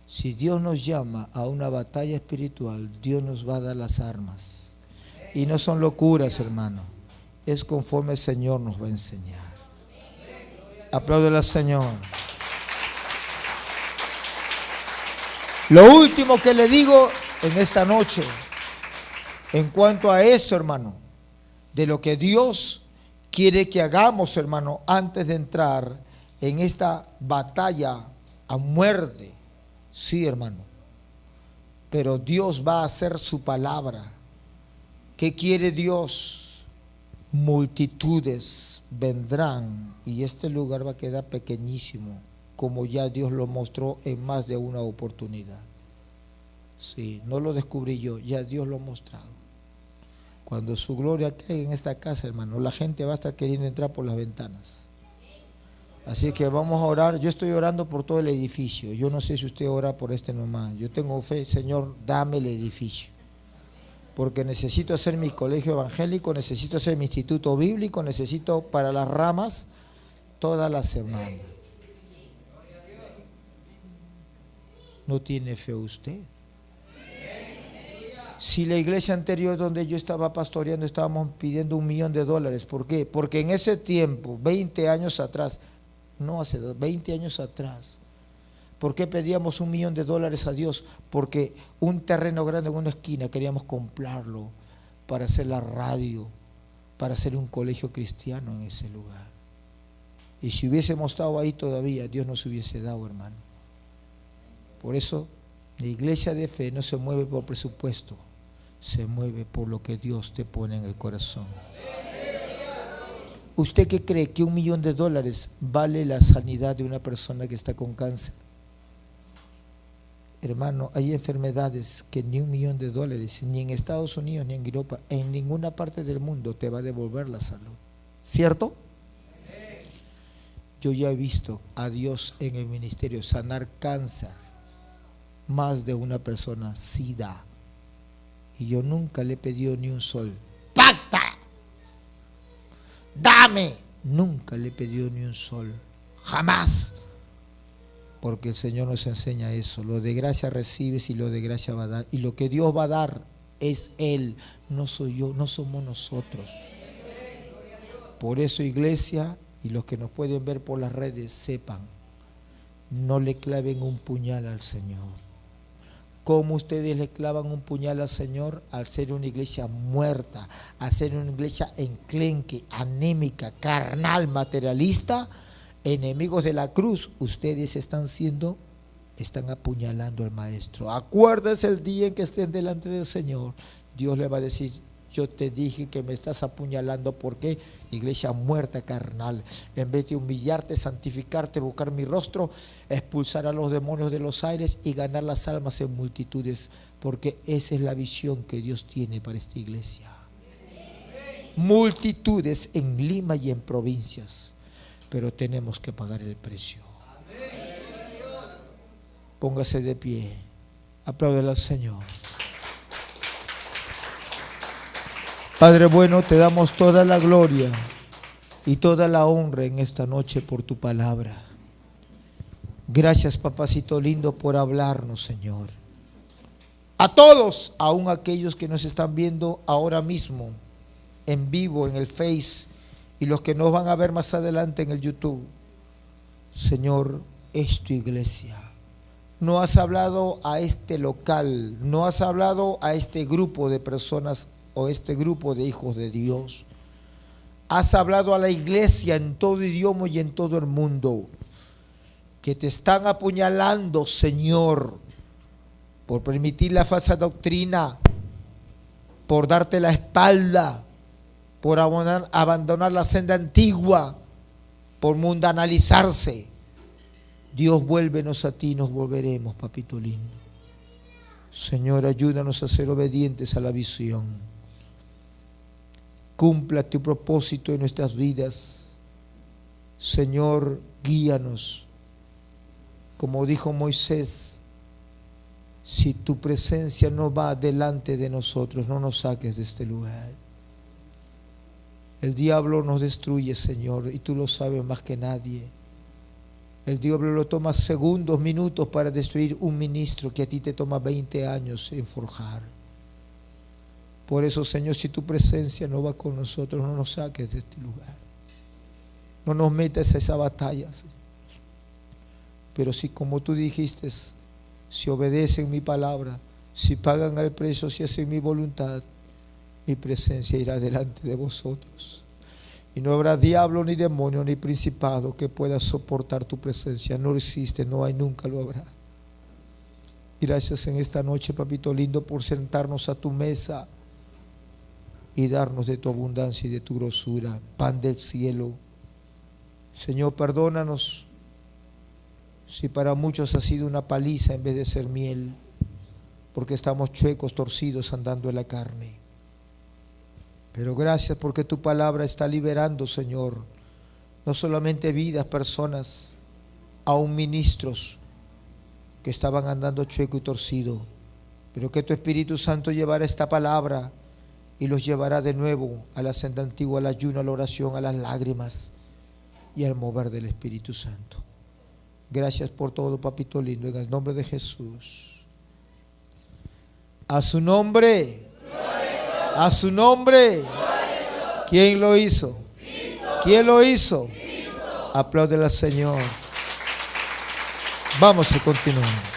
Si Dios nos llama a una batalla espiritual, Dios nos va a dar las armas. Y no son locuras, hermano. Es conforme el Señor nos va a enseñar. Apláudele al Señor. Lo último que le digo en esta noche, en cuanto a esto, hermano, de lo que Dios quiere que hagamos, hermano, antes de entrar en esta batalla a muerte. Sí, hermano. Pero Dios va a hacer su palabra. ¿Qué quiere Dios? Multitudes vendrán y este lugar va a quedar pequeñísimo, como ya Dios lo mostró en más de una oportunidad. Sí, no lo descubrí yo, ya Dios lo ha mostrado. Cuando su gloria caiga en esta casa, hermano, la gente va a estar queriendo entrar por las ventanas. Así que vamos a orar. Yo estoy orando por todo el edificio. Yo no sé si usted ora por este nomás. Yo tengo fe, Señor, dame el edificio. Porque necesito hacer mi colegio evangélico, necesito hacer mi instituto bíblico, necesito para las ramas toda la semana. ¿No tiene fe usted? Si la iglesia anterior donde yo estaba pastoreando estábamos pidiendo $1 millón. ¿Por qué? Porque en ese tiempo, 20 años atrás, no hace 20 años atrás, ¿por qué pedíamos $1 millón a Dios? Porque un terreno grande en una esquina queríamos comprarlo para hacer la radio, para hacer un colegio cristiano en ese lugar. Y si hubiésemos estado ahí todavía, Dios nos hubiese dado, hermano. Por eso la iglesia de fe no se mueve por presupuesto, se mueve por lo que Dios te pone en el corazón. ¿Usted qué cree? ¿Que $1 millón vale la sanidad de una persona que está con cáncer? Hermano, hay enfermedades que ni $1 millón, ni en Estados Unidos, ni en Europa, en ninguna parte del mundo te va a devolver la salud. ¿Cierto? Yo ya he visto a Dios en el ministerio sanar cáncer. Más de una persona sí da. Y yo nunca le he pedido ni un sol. ¡Pacta! ¡Dame! Nunca le he pedido ni un sol. Jamás. Porque el Señor nos enseña eso. Lo de gracia recibes y lo de gracia va a dar. Y lo que Dios va a dar es Él. No soy yo, no somos nosotros. Por eso, iglesia, y los que nos pueden ver por las redes, sepan, no le claven un puñal al Señor. ¿Cómo ustedes le clavan un puñal al Señor? Al ser una iglesia muerta, al ser una iglesia enclenque, anémica, carnal, materialista, enemigos de la cruz. Ustedes están apuñalando al Maestro. Acuérdense el día en que estén delante del Señor. Dios le va a decir: yo te dije que me estás apuñalando. ¿Por qué? Iglesia muerta, carnal. En vez de humillarte, santificarte, buscar mi rostro, expulsar a los demonios de los aires y ganar las almas en multitudes. Porque esa es la visión que Dios tiene para esta iglesia. Multitudes en Lima y en provincias. Pero tenemos que pagar el precio. Póngase de pie. Apláudele al Señor. Padre bueno, te damos toda la gloria y toda la honra en esta noche por tu palabra. Gracias, papacito lindo, por hablarnos, Señor. A todos, aun aquellos que nos están viendo ahora mismo en vivo en el Face y los que nos van a ver más adelante en el YouTube. Señor, es tu iglesia. No has hablado a este local, no has hablado a este grupo de personas o este grupo de hijos de Dios. Has hablado a la iglesia en todo idioma y en todo el mundo, que te están apuñalando, Señor, por permitir la falsa doctrina, por darte la espalda, por abandonar la senda antigua, por mundanalizarse. Dios, vuélvenos a ti, nos volveremos, papito lindo. Señor, ayúdanos a ser obedientes a la visión. Cumpla tu propósito en nuestras vidas. Señor, guíanos. Como dijo Moisés, si tu presencia no va delante de nosotros, no nos saques de este lugar. El diablo nos destruye, Señor, y tú lo sabes más que nadie. El diablo lo toma segundos, minutos para destruir un ministro que a ti te toma 20 años en forjar. Por eso, Señor, si tu presencia no va con nosotros, no nos saques de este lugar. No nos metas a esa batalla, Señor. Pero si, como tú dijiste, si obedecen mi palabra, si pagan el precio, si hacen mi voluntad, mi presencia irá delante de vosotros. Y no habrá diablo, ni demonio, ni principado que pueda soportar tu presencia. No existe, no hay, nunca lo habrá. Gracias en esta noche, papito lindo, por sentarnos a tu mesa y darnos de tu abundancia y de tu grosura, pan del cielo. Señor, perdónanos si para muchos ha sido una paliza en vez de ser miel, porque estamos chuecos, torcidos, andando en la carne. Pero gracias porque tu palabra está liberando, Señor, no solamente vidas, personas, aún ministros que estaban andando chueco y torcido, pero que tu Espíritu Santo llevará esta palabra y los llevará de nuevo a la senda antigua, al ayuno, a la oración, a las lágrimas y al mover del Espíritu Santo. Gracias por todo, papito lindo, en el nombre de Jesús. A su nombre. A su nombre. ¿Quién lo hizo? Cristo. ¿Quién lo hizo? Cristo. Apláudele al Señor. Vamos a continuar.